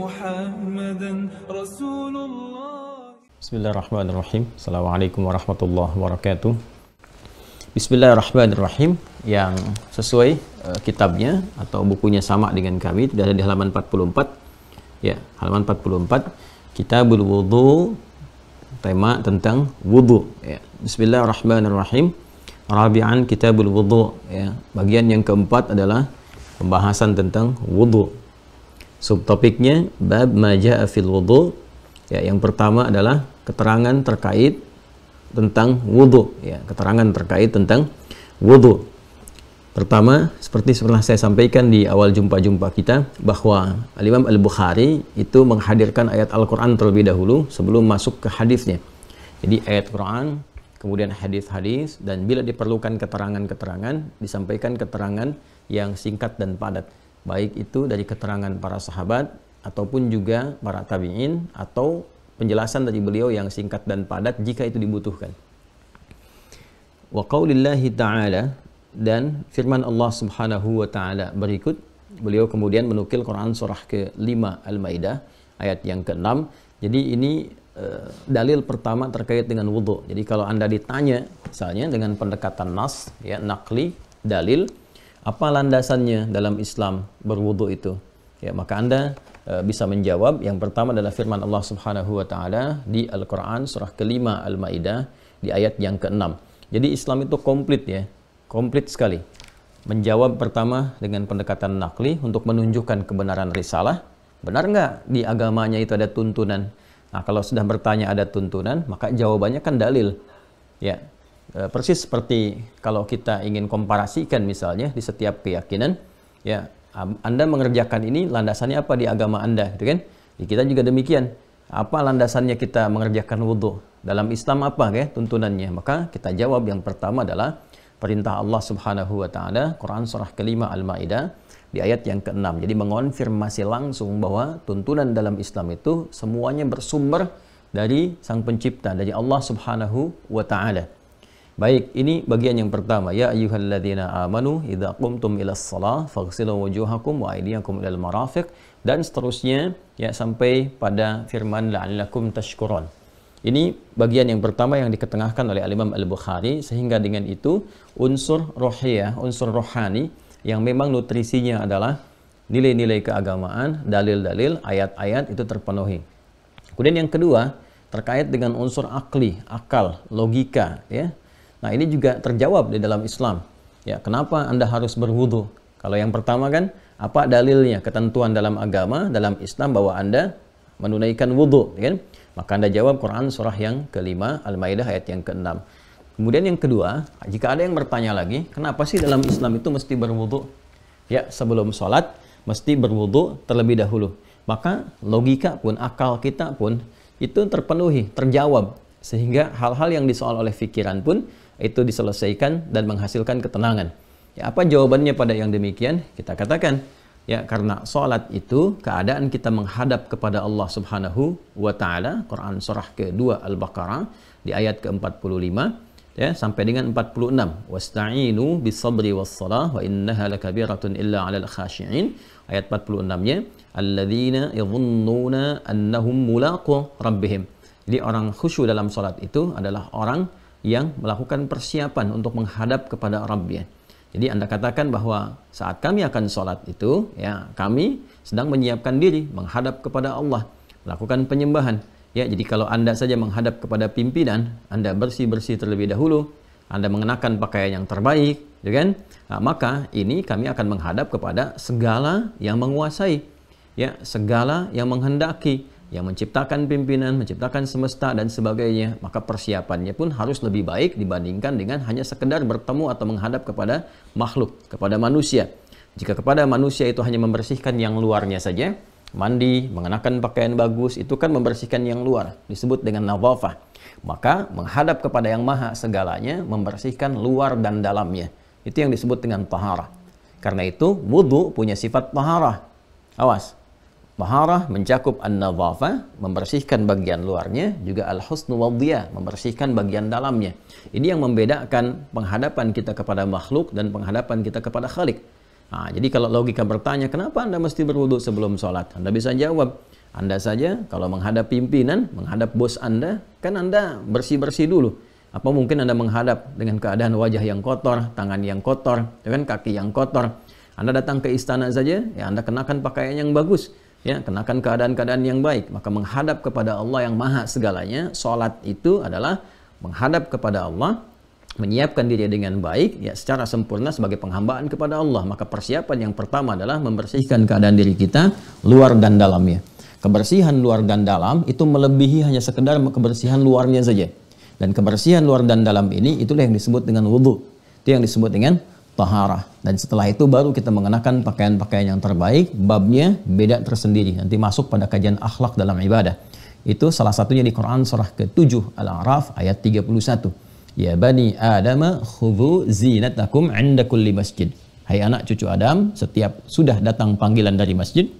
محمدا رسول الله. Bismillahirrahmanirrahim. Assalamualaikum warahmatullahi wabarakatuh. Bismillahirrahmanirrahim. Yang sesuai kitabnya atau bukunya sama dengan kami, sudah ada di halaman 44. Ya, halaman 44. Kitabul Wudu, tema tentang wudu. Ya. Bismillahirrahmanirrahim. Rabi'an Kitabul Wudu. Ya. Bagian yang keempat adalah pembahasan tentang wudu. Subtopiknya bab ma jaa fil wudu. Ya, yang pertama adalah keterangan terkait tentang wudu. Ya, keterangan terkait tentang wudu. Pertama, seperti pernah saya sampaikan di awal jumpa-jumpa kita, bahwa Al-Imam Al-Bukhari itu menghadirkan ayat Al-Quran terlebih dahulu sebelum masuk ke hadisnya. Jadi ayat Quran, kemudian hadis-hadis, dan bila diperlukan keterangan-keterangan, disampaikan keterangan yang singkat dan padat. Baik itu dari keterangan para sahabat, ataupun juga para tabi'in, atau penjelasan dari beliau yang singkat dan padat jika itu dibutuhkan. Wa qaulillahi ta'ala, dan firman Allah subhanahu wa ta'ala berikut, beliau kemudian menukil Quran surah ke-5 Al-Maidah ayat yang ke-6. Jadi ini dalil pertama terkait dengan wudu. Jadi kalau Anda ditanya misalnya dengan pendekatan nas, ya, naqli, dalil, apa landasannya dalam Islam berwudu itu? Ya, maka Anda bisa menjawab. Yang pertama adalah firman Allah Subhanahu wa taala di Al-Qur'an surah ke-5 Al-Maidah di ayat yang ke-6. Jadi Islam itu komplit, ya. Komplit sekali. Menjawab pertama dengan pendekatan naqli untuk menunjukkan kebenaran risalah. Benar nggak di agamanya itu ada tuntunan? Nah, kalau sudah bertanya ada tuntunan, maka jawabannya kan dalil. Ya. Persis seperti kalau kita ingin komparasikan misalnya di setiap keyakinan, ya, Anda mengerjakan ini landasannya apa di agama Anda, gitu kan? Ya, kita juga demikian. Apa landasannya kita mengerjakan wudhu? Dalam Islam apa, ya, tuntunannya? Maka kita jawab yang pertama adalah perintah Allah Subhanahu wa taala, Quran surah ke-5 Al-Maidah di ayat yang ke-6. Jadi mengonfirmasi langsung bahwa tuntunan dalam Islam itu semuanya bersumber dari Sang Pencipta, dari Allah Subhanahu wa taala. Baik, ini bagian yang pertama. Ya ayyuhalladzina amanu idza qumtum ilas shalah faghsilu wujuhakum wa aydiyakum ilal marafiq, dan seterusnya, ya, sampai pada firman la'allakum tashkurun. Ini bagian yang pertama yang diketengahkan oleh Al-Imam Al-Bukhari, sehingga dengan itu unsur rohiyah, unsur rohani yang memang nutrisinya adalah nilai-nilai keagamaan, dalil-dalil, ayat-ayat itu terpenuhi. Kemudian yang kedua terkait dengan unsur akli, akal, logika, ya. Nah, ini juga terjawab di dalam Islam. Ya, kenapa Anda harus berwudu? Kalau yang pertama kan, apa dalilnya, ketentuan dalam agama, dalam Islam bahwa Anda menunaikan wudu, kan? Maka Anda jawab Quran surah yang ke-5 Al-Maidah ayat yang ke-6. Kemudian yang kedua, jika ada yang bertanya lagi, kenapa sih dalam Islam itu mesti berwudu? Ya, sebelum sholat mesti berwudu terlebih dahulu. Maka logika pun, akal kita pun itu terpenuhi, terjawab, sehingga hal-hal yang disoal oleh pikiran pun itu diselesaikan dan menghasilkan ketenangan. Ya, apa jawabannya pada yang demikian? Kita katakan, ya, karena sholat itu keadaan kita menghadap kepada Allah Subhanahu wa ta'ala. Quran surah ke-2 Al-Baqarah di ayat ke-45, ya, sampai dengan 46. Wasta'inu bis-sabri was-salah wa innaha lakabiratun illa 'alal khashi'in. Ayat 46-nya, alladzina yadhunnuna annahum mulaqu rabbihim. Jadi orang khusyuk dalam sholat itu adalah orang yang melakukan persiapan untuk menghadap kepada Rabbnya. Jadi Anda katakan bahwa saat kami akan sholat itu, ya, kami sedang menyiapkan diri menghadap kepada Allah, melakukan penyembahan. Ya, jadi kalau Anda saja menghadap kepada pimpinan, Anda bersih-bersih terlebih dahulu, Anda mengenakan pakaian yang terbaik, ya kan? Nah, maka ini kami akan menghadap kepada segala yang menguasai, ya, segala yang menghendaki, yang menciptakan pimpinan, menciptakan semesta dan sebagainya. Maka persiapannya pun harus lebih baik dibandingkan dengan hanya sekedar bertemu atau menghadap kepada makhluk, kepada manusia. Jika kepada manusia itu hanya membersihkan yang luarnya saja, mandi, mengenakan pakaian bagus, itu kan membersihkan yang luar, disebut dengan nadhafah. Maka menghadap kepada yang maha segalanya, membersihkan luar dan dalamnya. Itu yang disebut dengan taharah. Karena itu wudu punya sifat taharah. Awas. Taharah mencakup an-nadhafah, membersihkan bagian luarnya, juga al-husnu wadhiyah, membersihkan bagian dalamnya. Ini yang membedakan penghadapan kita kepada makhluk dan penghadapan kita kepada Khalik. Jadi kalau logika bertanya, kenapa Anda mesti berwudu sebelum sholat? Anda bisa jawab, Anda saja kalau menghadap pimpinan, menghadap bos Anda, kan Anda bersih-bersih dulu. Apa mungkin Anda menghadap dengan keadaan wajah yang kotor, tangan yang kotor, dengan kaki yang kotor? Anda datang ke istana saja, ya Anda kenakan pakaian yang bagus, ya kenakan keadaan-keadaan yang baik. Maka menghadap kepada Allah yang maha segalanya, sholat itu adalah menghadap kepada Allah, menyiapkan diri dengan baik, ya secara sempurna sebagai penghambaan kepada Allah. Maka persiapan yang pertama adalah membersihkan keadaan diri kita, luar dan dalamnya. Kebersihan luar dan dalam itu melebihi hanya sekedar kebersihan luarnya saja. Dan kebersihan luar dan dalam ini itulah yang disebut dengan wudu. Itu yang disebut dengan taharah. Dan setelah itu baru kita mengenakan pakaian-pakaian yang terbaik. Babnya beda tersendiri. Nanti masuk pada kajian akhlak dalam ibadah. Itu salah satunya di Quran surah ke-7 Al-A'raf ayat 31. Ya bani Adama khudhu zinatakum 'inda kulli masjid. Hai anak cucu Adam, setiap sudah datang panggilan dari masjid.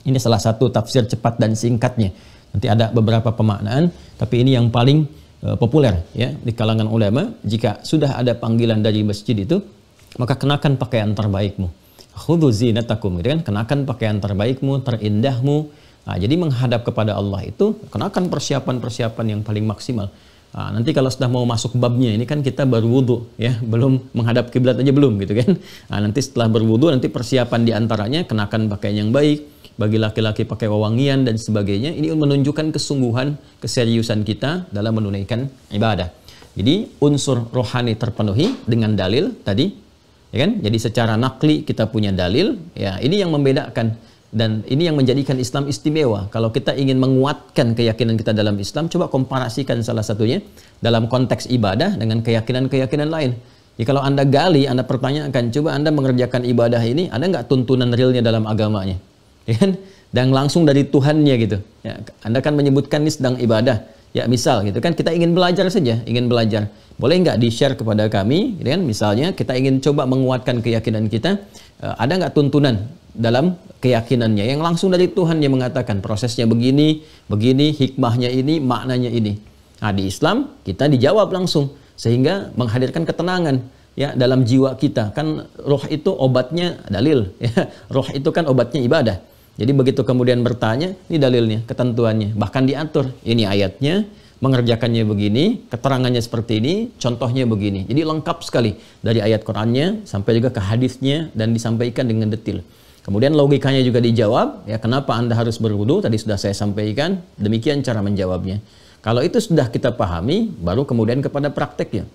Ini salah satu tafsir cepat dan singkatnya. Nanti ada beberapa pemaknaan, tapi ini yang paling populer ya di kalangan ulama. Jika sudah ada panggilan dari masjid itu, maka kenakan pakaian terbaikmu. Khudhu zinatakum, gitu kan? Kenakan pakaian terbaikmu, terindahmu. Jadi menghadap kepada Allah itu kenakan persiapan-persiapan yang paling maksimal. Nanti kalau sudah mau masuk babnya, ini kan kita baru wudu ya, belum menghadap kiblat aja belum gitu kan. Nanti setelah berwudu, nanti persiapan diantaranya kenakan pakaian yang baik. Bagi laki-laki pakai wewangian dan sebagainya. Ini menunjukkan kesungguhan, keseriusan kita dalam menunaikan ibadah. Jadi unsur rohani terpenuhi dengan dalil tadi, ya kan? Jadi secara nakli kita punya dalil, ya ini yang membedakan dan ini yang menjadikan Islam istimewa. Kalau kita ingin menguatkan keyakinan kita dalam Islam, coba komparasikan salah satunya dalam konteks ibadah dengan keyakinan-keyakinan lain. Jadi kalau Anda gali, Anda pertanyakan, coba Anda mengerjakan ibadah ini, ada nggak tuntunan realnya dalam agamanya? Ya kan? Dan langsung dari Tuhannya gitu. Ya, Anda kan menyebutkan ini sedang ibadah. Ya misal gitu kan, kita ingin belajar saja, ingin belajar. Boleh nggak di-share kepada kami? Gitu kan? Misalnya kita ingin coba menguatkan keyakinan kita, ada nggak tuntunan dalam keyakinannya yang langsung dari Tuhan yang mengatakan prosesnya begini, begini, hikmahnya ini, maknanya ini. Di Islam kita dijawab langsung sehingga menghadirkan ketenangan. Ya, dalam jiwa kita kan roh itu obatnya dalil. Ya, roh itu kan obatnya ibadah. Jadi begitu kemudian bertanya, ini dalilnya, ketentuannya, bahkan diatur. Ini ayatnya, mengerjakannya begini, keterangannya seperti ini, contohnya begini. Jadi lengkap sekali dari ayat Qur'annya sampai juga ke hadisnya dan disampaikan dengan detail. Kemudian logikanya juga dijawab, ya kenapa Anda harus berwudu? Tadi sudah saya sampaikan, demikian cara menjawabnya. Kalau itu sudah kita pahami, baru kemudian kepada prakteknya.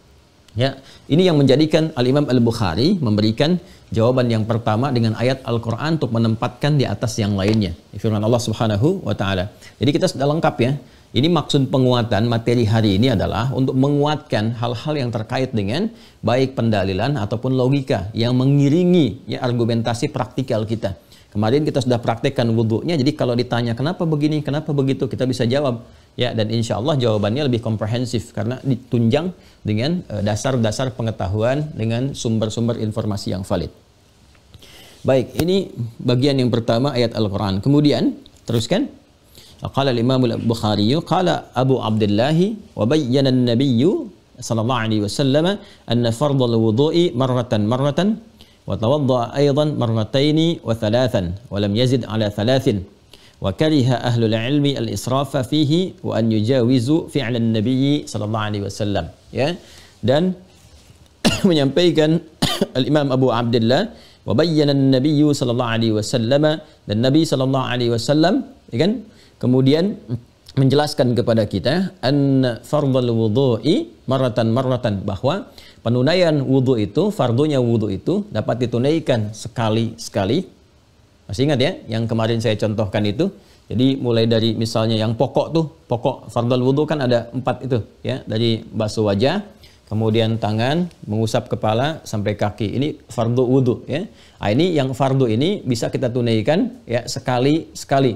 Ya, ini yang menjadikan Al-Imam Al-Bukhari memberikan jawaban yang pertama dengan ayat Al-Quran untuk menempatkan di atas yang lainnya. Firman Allah Subhanahu wa Ta'ala. Jadi kita sudah lengkap ya. Ini maksud penguatan materi hari ini adalah untuk menguatkan hal-hal yang terkait dengan baik pendalilan ataupun logika yang mengiringi ya argumentasi praktikal kita. Kemarin kita sudah praktekkan wudhunya, jadi kalau ditanya kenapa begini, kenapa begitu, kita bisa jawab. Ya, dan insya Allah jawabannya lebih komprehensif karena ditunjang dengan dasar-dasar pengetahuan dengan sumber-sumber informasi yang valid. Baik, ini bagian yang pertama ayat Al-Quran. Kemudian, teruskan. Qala al-Imam al-Bukhari, qala Abu Abdullah wa bayyana an-nabiy sallallahu alaihi wasallam anna fardhu al-wudu'i marratan wa tawadda'a aidan marrataini wa thalathan wa lam yazid ala thalathin. وكره أهل العلم الإسراف فيه وأن يجاوزوا فعل النبي صلى الله عليه وسلم. Ya, dan menyampaikan Al-Imam Abu Abdullah wa bayyana an-nabiy sallallahu alaihi wasallam, dan Nabi sallallahu alaihi wasallam ya kan kemudian menjelaskan kepada kita an fardhul wudhu'i marratan bahwa penunaian wudu itu, fardunya wudu itu dapat ditunaikan sekali-sekali. Masih ingat ya, yang kemarin saya contohkan itu. Jadi mulai dari misalnya yang pokok tuh, pokok fardhu wudu kan ada 4 itu ya, dari basuh wajah, kemudian tangan, mengusap kepala sampai kaki. Ini fardhu wudu ya. Ini yang fardhu ini bisa kita tunaikan ya sekali-sekali.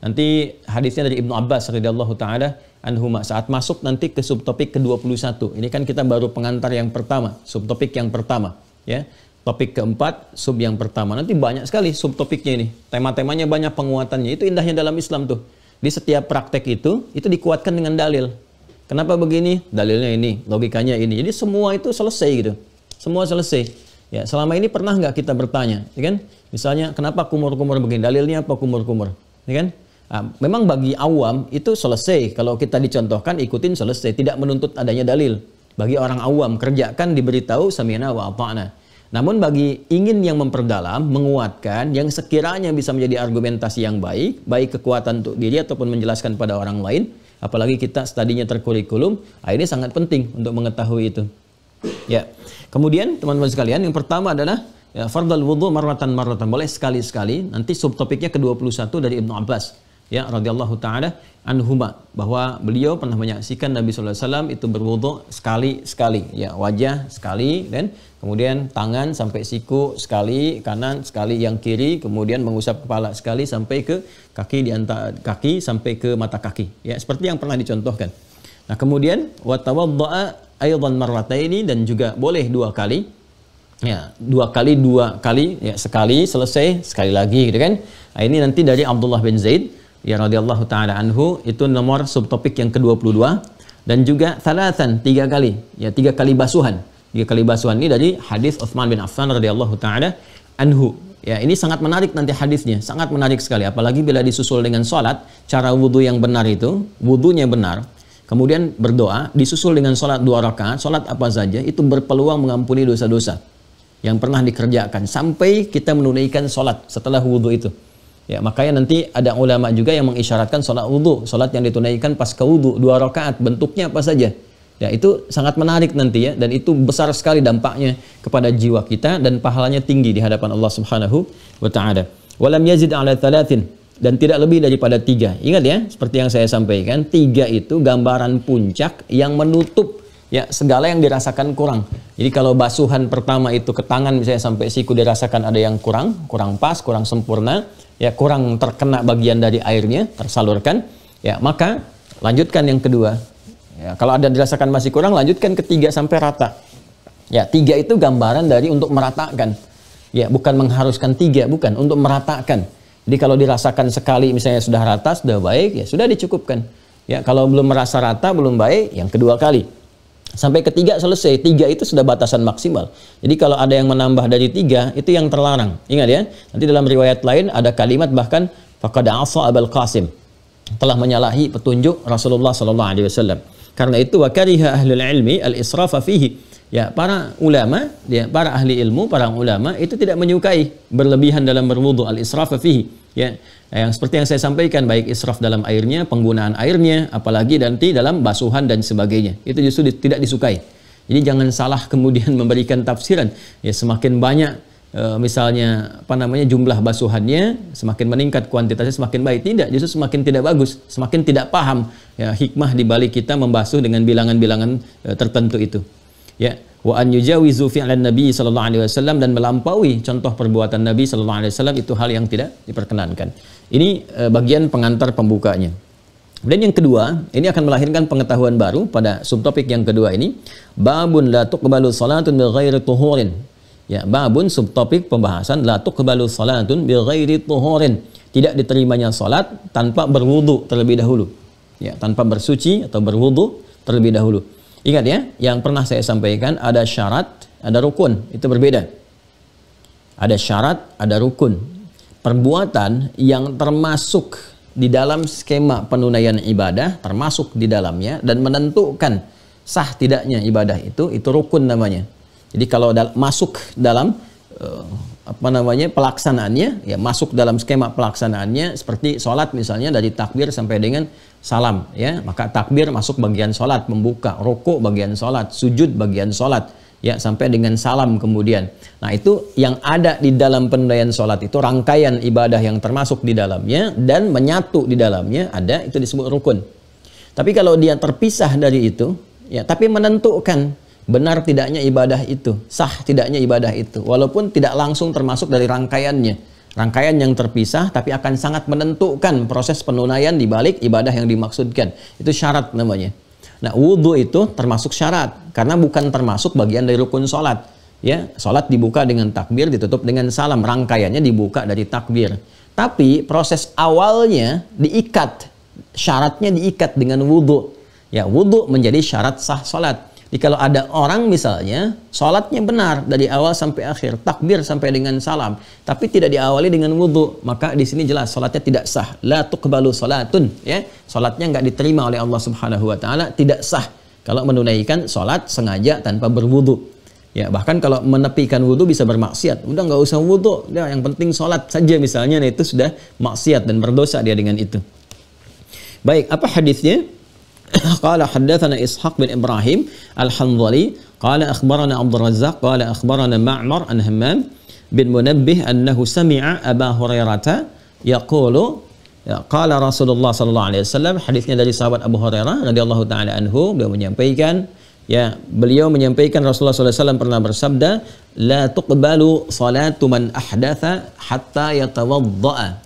Nanti hadisnya dari Ibnu Abbas radhiyallahu taala anhuma saat masuk nanti ke subtopik ke-21. Ini kan kita baru pengantar yang pertama, subtopik yang pertama ya. Topik keempat, sub yang pertama. Nanti banyak sekali subtopiknya ini. Tema-temanya banyak, penguatannya. Itu indahnya dalam Islam tuh. Di setiap praktek itu dikuatkan dengan dalil. Kenapa begini? Dalilnya ini, logikanya ini. Jadi semua itu selesai gitu. Semua selesai. Ya, selama ini pernah nggak kita bertanya, ya kan? Misalnya, kenapa kumur-kumur begini? Dalilnya apa kumur-kumur? Ya kan? Nah, memang bagi awam itu selesai. Kalau kita dicontohkan, ikutin selesai. Tidak menuntut adanya dalil. Bagi orang awam, kerjakan, diberitahu, sami'na wa ata'na. Namun bagi ingin yang memperdalam, menguatkan, yang sekiranya bisa menjadi argumentasi yang baik, baik kekuatan untuk diri ataupun menjelaskan pada orang lain, apalagi kita studinya terkurikulum, ini sangat penting untuk mengetahui itu. Ya. Kemudian teman-teman sekalian, yang pertama adalah ya, fardal wudhu marratan, boleh sekali-sekali. Nanti subtopiknya ke-21 dari Ibnu Abbas, ya radhiyallahu taala anhuma, bahwa beliau pernah menyaksikan Nabi sallallahu alaihi wasallam itu berwudhu sekali-sekali, ya, wajah sekali, dan kemudian tangan sampai siku sekali, kanan sekali, yang kiri kemudian mengusap kepala sekali sampai ke kaki, di antara kaki sampai ke mata kaki, ya, seperti yang pernah dicontohkan. Nah, kemudian wa tawaddaa aidan marrataini, dan juga boleh 2 kali. Ya, 2 kali, ya, sekali selesai, sekali lagi gitu kan. Nah, ini nanti dari Abdullah bin Zaid ya radhiyallahu taala anhu, itu nomor subtopik yang ke-22, dan juga thalathan, 3 kali. Ya, 3 kali basuhan. 3 kali basuhan ini dari hadis Utsman bin Affan radhiyallahu taala anhu. Ya, ini sangat menarik nanti hadisnya, sangat menarik sekali, apalagi bila disusul dengan salat, cara wudu yang benar itu, wudunya benar. Kemudian berdoa, disusul dengan sholat 2 rakaat, sholat apa saja, itu berpeluang mengampuni dosa-dosa yang pernah dikerjakan, sampai kita menunaikan sholat setelah wudhu itu. Ya, makanya nanti ada ulama juga yang mengisyaratkan sholat wudhu, sholat yang ditunaikan pasca wudhu, 2 rakaat, bentuknya apa saja. Ya, itu sangat menarik nanti ya, dan itu besar sekali dampaknya kepada jiwa kita, dan pahalanya tinggi di hadapan Allah Subhanahu wa Ta'ala. Walam yazid ala thalathin, dan tidak lebih daripada 3. Ingat ya, seperti yang saya sampaikan, 3 itu gambaran puncak yang menutup ya segala yang dirasakan kurang. Jadi kalau basuhan pertama itu ke tangan misalnya sampai siku dirasakan ada yang kurang pas, kurang sempurna, ya kurang terkena bagian dari airnya, tersalurkan, ya maka lanjutkan yang kedua. Ya, kalau ada dirasakan masih kurang, lanjutkan ke 3 sampai rata. Ya, 3 itu gambaran dari untuk meratakan. Ya, bukan mengharuskan 3, bukan, untuk meratakan. Jadi kalau dirasakan sekali misalnya sudah rata, sudah baik, ya sudah dicukupkan. Ya, kalau belum merasa rata, belum baik, yang kedua kali. Sampai ketiga selesai. 3 itu sudah batasan maksimal. Jadi kalau ada yang menambah dari 3, itu yang terlarang. Ingat ya, nanti dalam riwayat lain ada kalimat bahkan faqad asa Abul Qasim, telah menyalahi petunjuk Rasulullah sallallahu alaihi wasallam. Karena itu wa kariha ahlul ilmi al-israfa fihi. Ya, para ulama, ya, para ahli ilmu, para ulama itu tidak menyukai berlebihan dalam berwudu, al-israf fihi. Ya, yang seperti yang saya sampaikan, baik israf dalam airnya, penggunaan airnya, apalagi nanti dalam basuhan dan sebagainya. Itu justru tidak disukai. Jadi jangan salah kemudian memberikan tafsiran. Ya, semakin banyak misalnya jumlah basuhannya, semakin meningkat kuantitasnya, semakin baik. Tidak, justru semakin tidak bagus, semakin tidak paham ya hikmah di balik kita membasuh dengan bilangan-bilangan tertentu itu. Ya, wa an yujawizu fi'lan Nabi sallallahu alaihi wasallam, dan melampaui contoh perbuatan Nabi sallallahu alaihi wasallam, itu hal yang tidak diperkenankan. Ini bagian pengantar pembukanya. Dan yang kedua, ini akan melahirkan pengetahuan baru pada subtopik yang kedua ini, babun la tuqbalu salatun bi ghairi tuhurin. Ya, babun subtopik pembahasan la tuqbalu salatun bi ghairi tuhurin. Tidak diterimanya salat tanpa berwudu terlebih dahulu. Ya, tanpa bersuci atau berwudu terlebih dahulu. Ingat ya, yang pernah saya sampaikan, ada syarat, ada rukun, itu berbeda. Ada syarat, ada rukun. Perbuatan yang termasuk di dalam skema penunaian ibadah, termasuk di dalamnya, dan menentukan sah tidaknya ibadah itu rukun namanya. Jadi kalau masuk dalam pelaksanaannya, ya masuk dalam skema pelaksanaannya, seperti sholat misalnya dari takbir sampai dengan salam, ya maka takbir masuk bagian sholat, membuka, rukuk bagian sholat, sujud bagian sholat, ya sampai dengan salam kemudian. Nah, itu yang ada di dalam penunaian sholat, itu rangkaian ibadah yang termasuk di dalamnya dan menyatu di dalamnya ada, itu disebut rukun. Tapi kalau dia terpisah dari itu, ya tapi menentukan benar tidaknya ibadah itu, sah tidaknya ibadah itu, walaupun tidak langsung termasuk dari rangkaiannya. Rangkaian yang terpisah tapi akan sangat menentukan proses penunaian di balik ibadah yang dimaksudkan. Itu syarat namanya. Nah, wudhu itu termasuk syarat karena bukan termasuk bagian dari rukun sholat. Ya, sholat dibuka dengan takbir, ditutup dengan salam. Rangkaiannya dibuka dari takbir. Tapi proses awalnya diikat, syaratnya diikat dengan wudhu. Ya, wudhu menjadi syarat sah sholat. Jadi kalau ada orang misalnya sholatnya benar dari awal sampai akhir, takbir sampai dengan salam, tapi tidak diawali dengan wudhu, maka di sini jelas sholatnya tidak sah. La tuqbalu sholatun, ya, sholatnya nggak diterima oleh Allah Subhanahu Wa Taala, tidak sah kalau menunaikan sholat sengaja tanpa berwudhu. Ya, bahkan kalau menepikan wudhu bisa bermaksiat. Udah nggak usah wudhu, udah yang penting sholat saja misalnya, nah itu sudah maksiat dan berdosa dia dengan itu. Baik, apa hadisnya? Qala haddatsana Ishaq bin Ibrahim Al-Hanzali qala akhbarana Abdul Razzaq qala akhbarana Ma'mar an Hammam bin Munabbih annahu sami'a Aba Hurairah yaqulu qala Rasulullah sallallahu alaihi wasallam, hadisnya dari sahabat Abu Hurairah radhiyallahu taala anhu, beliau menyampaikan Rasulullah sallallahu alaihi wasallam pernah bersabda, la tuqbalu salatu man ahdatha hatta yatawaddaa.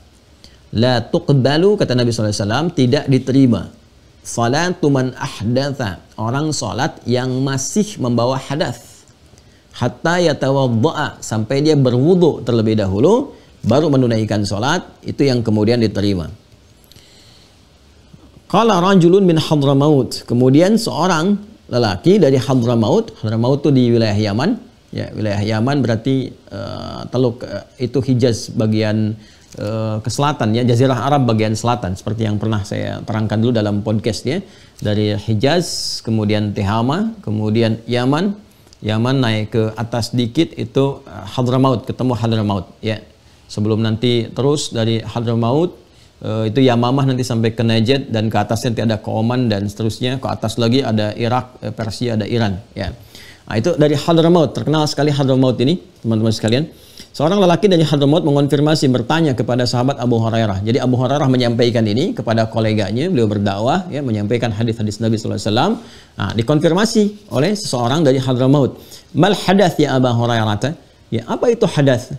La tuqbalu, kata Nabi sallallahu alaihi wasallam, tidak diterima salatu man ahdatha, orang salat yang masih membawa hadas, hatta yatawaddaa, sampai dia berwudu terlebih dahulu baru menunaikan salat, itu yang kemudian diterima. Qala rajulun min Hadramaut, kemudian seorang lelaki dari Hadramaut. Hadramaut itu di wilayah Yaman, ya, wilayah Yaman berarti teluk itu Hijaz bagian ke selatan, ya, Jazirah Arab bagian selatan, seperti yang pernah saya terangkan dulu dalam podcastnya. Dari Hijaz, kemudian Tihama, kemudian Yaman naik ke atas dikit itu Hadramaut, ketemu Hadramaut, ya. Sebelum nanti terus dari Hadramaut itu Yamamah nanti sampai ke Najd, dan ke atasnya nanti ada ke Oman dan seterusnya, ke atas lagi ada Irak, Persia, ada Iran, ya. Nah, itu dari Hadramaut, terkenal sekali Hadramaut ini, teman-teman sekalian. Seorang lelaki dari Hadramaut mengonfirmasi, bertanya kepada sahabat Abu Hurairah. Jadi Abu Hurairah menyampaikan ini kepada koleganya, beliau berdakwah, ya, menyampaikan hadis-hadis Nabi sallallahu alaihi wasallam. Nah, dikonfirmasi oleh seseorang dari Hadramaut. Mal hadath ya Abu Hurairah? Ya, apa itu hadath?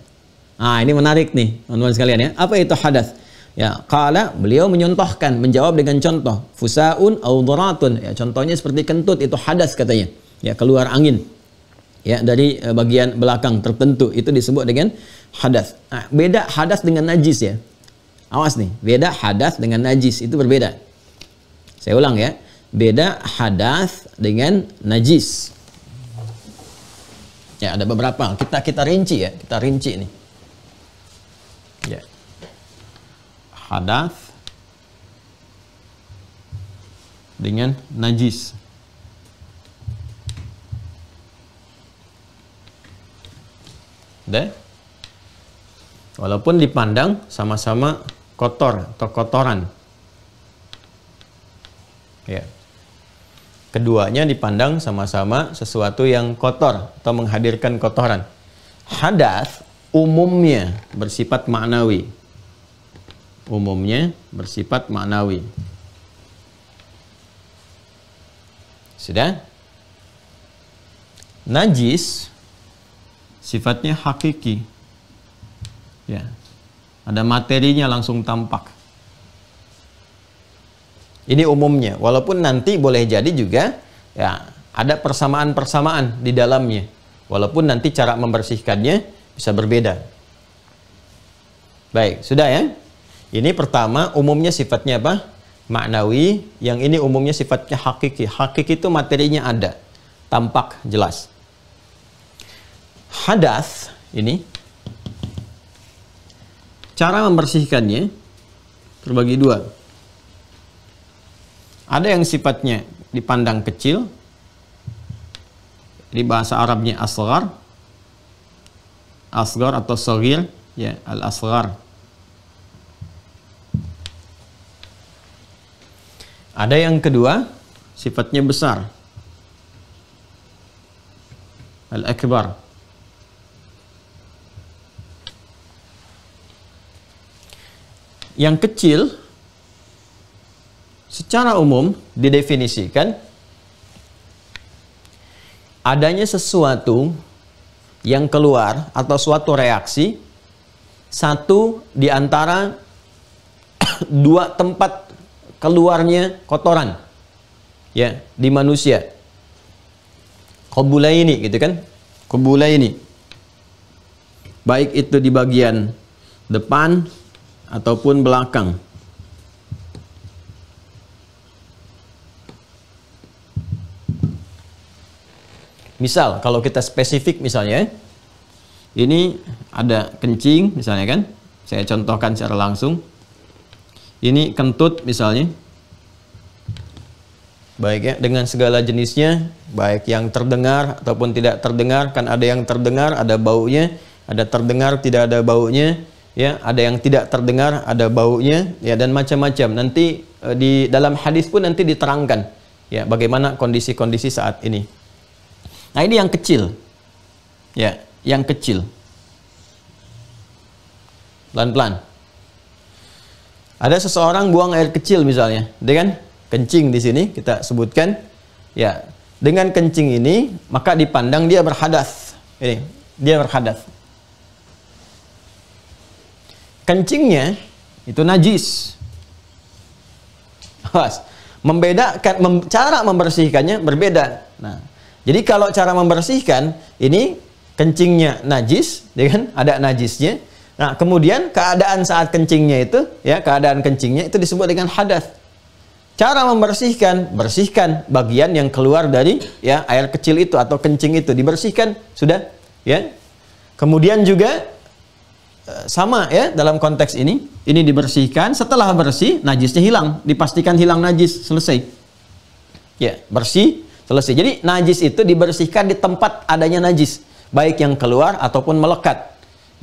Nah, ini menarik nih, teman-teman sekalian, ya. Apa itu hadath? Ya, qala, beliau menyontohkan, menjawab dengan contoh. Fusaun au dharatun. Ya, contohnya seperti kentut, itu hadath katanya. Ya, keluar angin. Ya, dari bagian belakang tertentu, itu disebut dengan hadas. Nah, beda hadas dengan najis, ya. Awas nih, beda hadas dengan najis, itu berbeda. Saya ulang, ya. Beda hadas dengan najis. Ya, ada beberapa. Kita rinci, ya. Kita rinci nih. Ya. Hadas dengan najis. Walaupun dipandang sama-sama kotor atau kotoran, ya, keduanya dipandang sama-sama sesuatu yang kotor atau menghadirkan kotoran. Hadas umumnya bersifat maknawi, Sudah? Najis sifatnya hakiki, ya, ada materinya langsung tampak. Ini umumnya, walaupun nanti boleh jadi juga, ya, ada persamaan-persamaan di dalamnya, walaupun nanti cara membersihkannya bisa berbeda. Baik, sudah, ya. Ini pertama, umumnya sifatnya apa? Maknawi. Yang ini umumnya sifatnya hakiki. Hakiki itu materinya ada, tampak jelas. Hadas ini cara membersihkannya terbagi dua. Ada yang sifatnya dipandang kecil, di bahasa Arabnya asghar atau saghir, ya, al-asghar. Ada yang kedua sifatnya besar, al-akbar. Yang kecil secara umum didefinisikan adanya sesuatu yang keluar atau suatu reaksi satu di antara dua tempat keluarnya kotoran, ya, di manusia. Qabulaini, gitu kan? Qabulaini. Baik itu di bagian depan ataupun belakang. Misal kalau kita spesifik misalnya, ini ada kencing misalnya kan, saya contohkan secara langsung. Ini kentut misalnya, baik ya, dengan segala jenisnya, baik yang terdengar ataupun tidak terdengar. Kan ada yang terdengar ada baunya, ada terdengar tidak ada baunya, ya, ada yang tidak terdengar ada baunya, ya, dan macam-macam. Nanti di dalam hadis pun nanti diterangkan, ya, bagaimana kondisi-kondisi saat ini. Nah, ini yang kecil, ya, yang kecil. Pelan-pelan. Ada seseorang buang air kecil misalnya, dengan kencing di sini kita sebutkan, ya, dengan kencing ini maka dipandang dia berhadas. Ini dia berhadas. Kencingnya itu najis. Awas, membedakan cara membersihkannya berbeda. Nah, jadi kalau cara membersihkan ini kencingnya najis, ya kan? Ada najisnya. Nah, kemudian keadaan saat kencingnya itu, ya, keadaan kencingnya itu disebut dengan hadas. Cara membersihkan, bersihkan bagian yang keluar dari, ya, air kecil itu atau kencing itu, dibersihkan sudah, ya. Kemudian juga sama, ya, dalam konteks ini dibersihkan, setelah bersih najisnya hilang, dipastikan hilang najis, selesai. Ya, bersih, selesai. Jadi najis itu dibersihkan di tempat adanya najis, baik yang keluar ataupun melekat.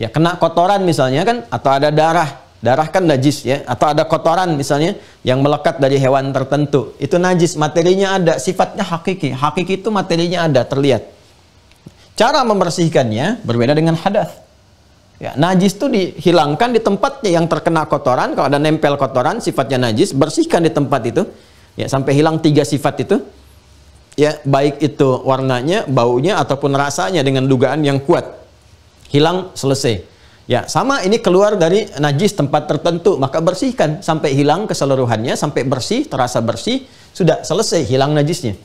Ya, kena kotoran misalnya kan, atau ada darah kan najis, ya, atau ada kotoran misalnya yang melekat dari hewan tertentu, itu najis, materinya ada, sifatnya hakiki. Hakiki itu materinya ada, terlihat. Cara membersihkannya berbeda dengan hadas. Ya, najis itu dihilangkan di tempatnya yang terkena kotoran. Kalau ada nempel kotoran, sifatnya najis, bersihkan di tempat itu, ya, sampai hilang 3 sifat itu, ya, baik itu warnanya, baunya ataupun rasanya dengan dugaan yang kuat, hilang, selesai. Ya, sama ini keluar dari najis tempat tertentu, maka bersihkan sampai hilang keseluruhannya, sampai bersih, terasa bersih, sudah selesai, hilang najisnya.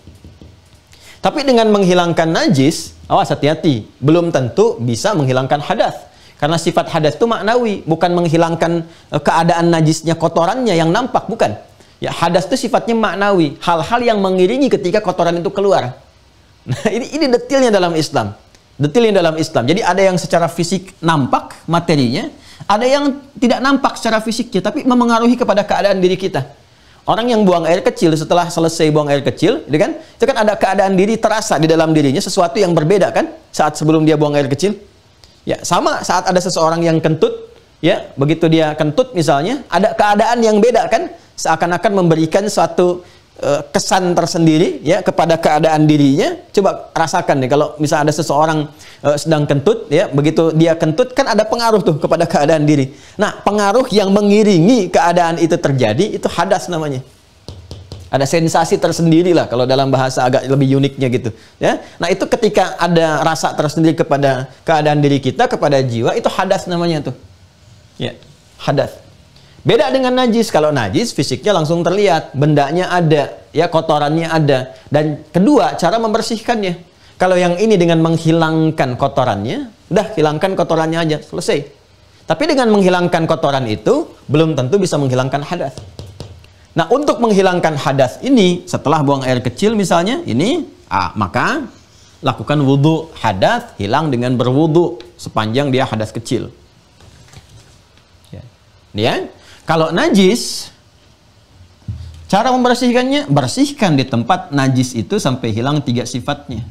Tapi dengan menghilangkan najis, awas, hati-hati, belum tentu bisa menghilangkan hadas. Karena sifat hadas itu maknawi, bukan menghilangkan keadaan najisnya, kotorannya yang nampak, bukan. Ya, hadas itu sifatnya maknawi, hal-hal yang mengiringi ketika kotoran itu keluar. Nah, ini detailnya dalam Islam. Detailnya dalam Islam. Jadi ada yang secara fisik nampak materinya, ada yang tidak nampak secara fisiknya, tapi memengaruhi kepada keadaan diri kita. Orang yang buang air kecil, setelah selesai buang air kecil, itu kan ada keadaan diri terasa di dalam dirinya, sesuatu yang berbeda kan, saat sebelum dia buang air kecil. Ya, sama saat ada seseorang yang kentut, ya, begitu dia kentut misalnya, ada keadaan yang beda kan, seakan-akan memberikan suatu kesan tersendiri, ya, kepada keadaan dirinya. Coba rasakan nih, kalau misalnya ada seseorang sedang kentut, ya, begitu dia kentut kan ada pengaruh tuh kepada keadaan diri. Nah, pengaruh yang mengiringi keadaan itu terjadi, itu hadas namanya. Ada sensasi tersendiri lah kalau dalam bahasa agak lebih uniknya gitu, ya. Nah, itu ketika ada rasa tersendiri kepada keadaan diri kita, kepada jiwa, itu hadas namanya tuh. Ya, hadas. Beda dengan najis. Kalau najis fisiknya langsung terlihat, bendanya ada, ya, kotorannya ada. Dan kedua, cara membersihkannya. Kalau yang ini dengan menghilangkan kotorannya, udah hilangkan kotorannya aja, selesai. Tapi dengan menghilangkan kotoran itu belum tentu bisa menghilangkan hadas. Nah, untuk menghilangkan hadas ini, setelah buang air kecil misalnya, ini, maka lakukan wudhu. Hadas hilang dengan berwudhu sepanjang dia hadas kecil. Ya. Ya. Kalau najis, cara membersihkannya, bersihkan di tempat najis itu sampai hilang 3 sifatnya.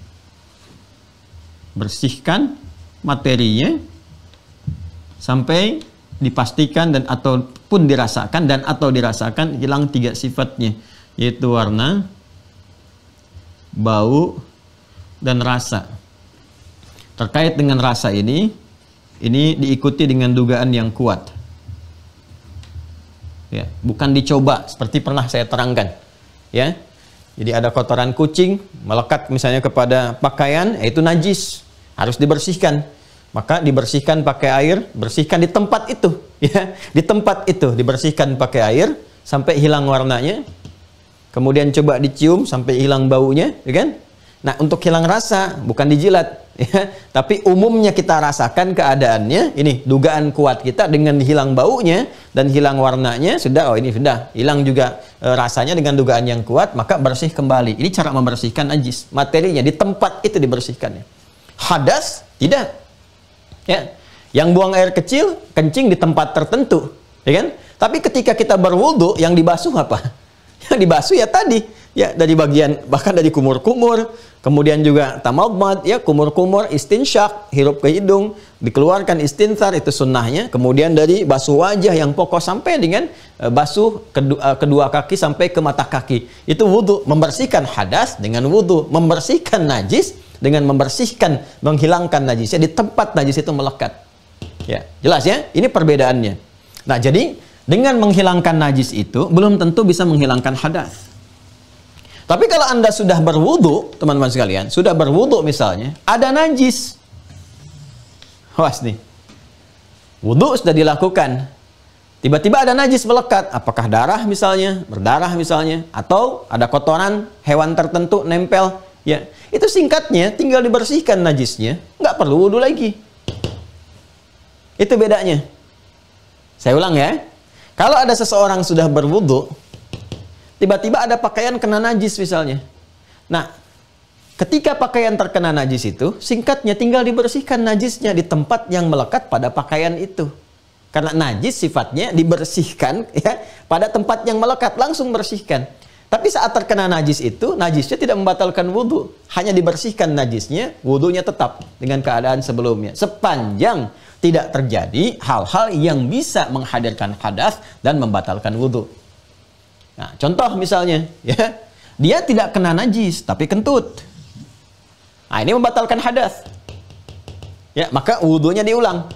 Bersihkan materinya sampai dipastikan dan ataupun dirasakan hilang 3 sifatnya, yaitu warna, bau, dan rasa. Terkait dengan rasa ini diikuti dengan dugaan yang kuat. Ya, bukan dicoba seperti pernah saya terangkan, ya. Jadi ada kotoran kucing melekat misalnya kepada pakaian, itu najis, harus dibersihkan. Maka dibersihkan pakai air, bersihkan di tempat itu, ya. Di tempat itu dibersihkan pakai air sampai hilang warnanya. Kemudian coba dicium sampai hilang baunya, ya kan? Nah, untuk hilang rasa bukan dijilat, ya, tapi umumnya kita rasakan keadaannya, ini dugaan kuat kita dengan hilang baunya dan hilang warnanya, sudah, oh ini sudah hilang juga rasanya dengan dugaan yang kuat, maka bersih kembali. Ini cara membersihkan najis, materinya di tempat itu dibersihkannya. Hadas tidak, ya, yang buang air kecil kencing di tempat tertentu, ya kan? Tapi ketika kita berwudu, yang dibasuh apa? Yang dibasuh ya tadi, ya, dari bagian, bahkan dari kumur-kumur, kemudian juga tamadmad, ya, kumur-kumur, istinsyak, hirup ke hidung, dikeluarkan istinthar, itu sunnahnya. Kemudian dari basuh wajah yang pokok sampai dengan basuh kedua kaki sampai ke mata kaki. Itu wudu, membersihkan hadas dengan wudu, membersihkan najis dengan membersihkan, menghilangkan najisnya di tempat najis itu melekat. Ya, jelas ya? Ini perbedaannya. Nah, jadi dengan menghilangkan najis itu belum tentu bisa menghilangkan hadas. Tapi kalau Anda sudah berwudu, teman-teman sekalian, sudah berwudu misalnya, ada najis. Awas nih. Wudu sudah dilakukan. Tiba-tiba ada najis melekat. Apakah darah misalnya, berdarah misalnya, atau ada kotoran hewan tertentu nempel. Ya, itu singkatnya tinggal dibersihkan najisnya, nggak perlu wudu lagi. Itu bedanya. Saya ulang ya. Kalau ada seseorang sudah berwudu, tiba-tiba ada pakaian kena najis misalnya. Nah, ketika pakaian terkena najis itu, singkatnya tinggal dibersihkan najisnya di tempat yang melekat pada pakaian itu. Karena najis sifatnya dibersihkan ya pada tempat yang melekat, langsung bersihkan. Tapi saat terkena najis itu, najisnya tidak membatalkan wudu, hanya dibersihkan najisnya, wudunya tetap dengan keadaan sebelumnya. Sepanjang tidak terjadi hal-hal yang bisa menghadirkan hadas dan membatalkan wudu. Nah, contoh misalnya, ya, dia tidak kena najis, tapi kentut. Nah, ini membatalkan hadas. Ya, maka wudunya diulang.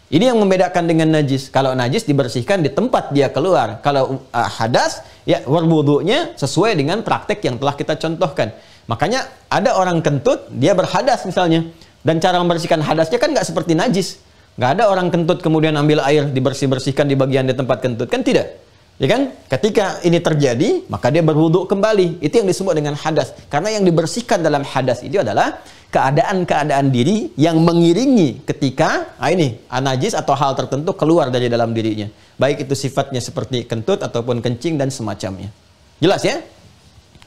Ini yang membedakan dengan najis. Kalau najis dibersihkan di tempat dia keluar. Kalau hadas, ya, berwudunya sesuai dengan praktek yang telah kita contohkan. Makanya ada orang kentut, dia berhadas misalnya. Dan cara membersihkan hadasnya kan nggak seperti najis. Nggak ada orang kentut kemudian ambil air dibersih-bersihkan di bagian di tempat kentut, kan tidak. Ya kan? Ketika ini terjadi, maka dia berwudu kembali. Itu yang disebut dengan hadas. Karena yang dibersihkan dalam hadas itu adalah keadaan-keadaan diri yang mengiringi ketika ini najis atau hal tertentu keluar dari dalam dirinya. Baik itu sifatnya seperti kentut ataupun kencing dan semacamnya. Jelas ya?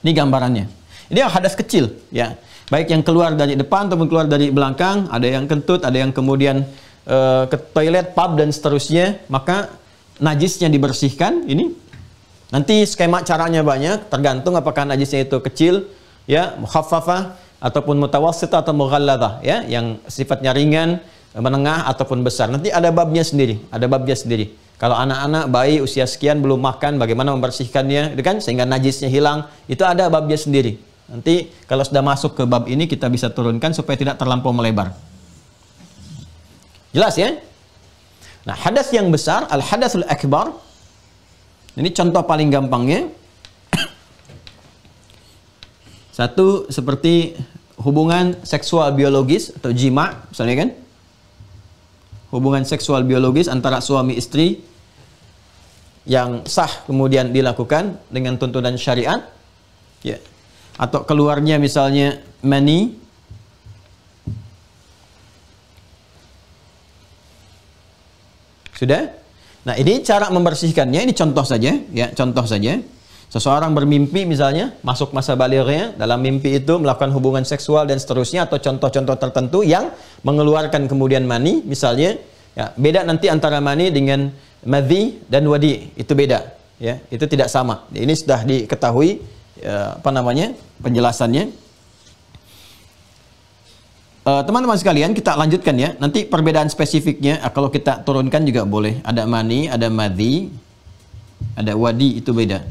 Ini gambarannya. Ini yang hadas kecil, ya. Baik yang keluar dari depan ataupun keluar dari belakang, ada yang kentut, ada yang kemudian ke toilet, pub dan seterusnya, maka najisnya dibersihkan. Ini nanti skema caranya banyak, tergantung apakah najisnya itu kecil, ya, mukhaffafah ataupun mutawassithah atau mughalladhah, ya, yang sifatnya ringan, menengah ataupun besar. Nanti ada babnya sendiri, ada babnya sendiri. Kalau anak-anak bayi usia sekian belum makan, bagaimana membersihkannya, itu kan sehingga najisnya hilang, itu ada babnya sendiri. Nanti kalau sudah masuk ke bab ini kita bisa turunkan supaya tidak terlampau melebar. Jelas ya? Nah, hadas yang besar, al-hadasul akbar. Ini contoh paling gampangnya. Satu seperti hubungan seksual biologis atau jima, misalnya kan? Hubungan seksual biologis antara suami istri yang sah kemudian dilakukan dengan tuntunan syariat, ya. Atau keluarnya misalnya mani. Sudah? Nah, ini cara membersihkannya, ini contoh saja, ya, contoh saja. Seseorang bermimpi misalnya, masuk masa balighnya, dalam mimpi itu melakukan hubungan seksual dan seterusnya, atau contoh-contoh tertentu yang mengeluarkan kemudian mani, misalnya, ya, beda nanti antara mani dengan madhi dan wadi, itu beda, ya, itu tidak sama. Ini sudah diketahui, ya, penjelasannya. Teman-teman sekalian, kita lanjutkan ya. Nanti perbedaan spesifiknya kalau kita turunkan juga boleh. Ada mani, ada madhi, ada wadi, itu beda.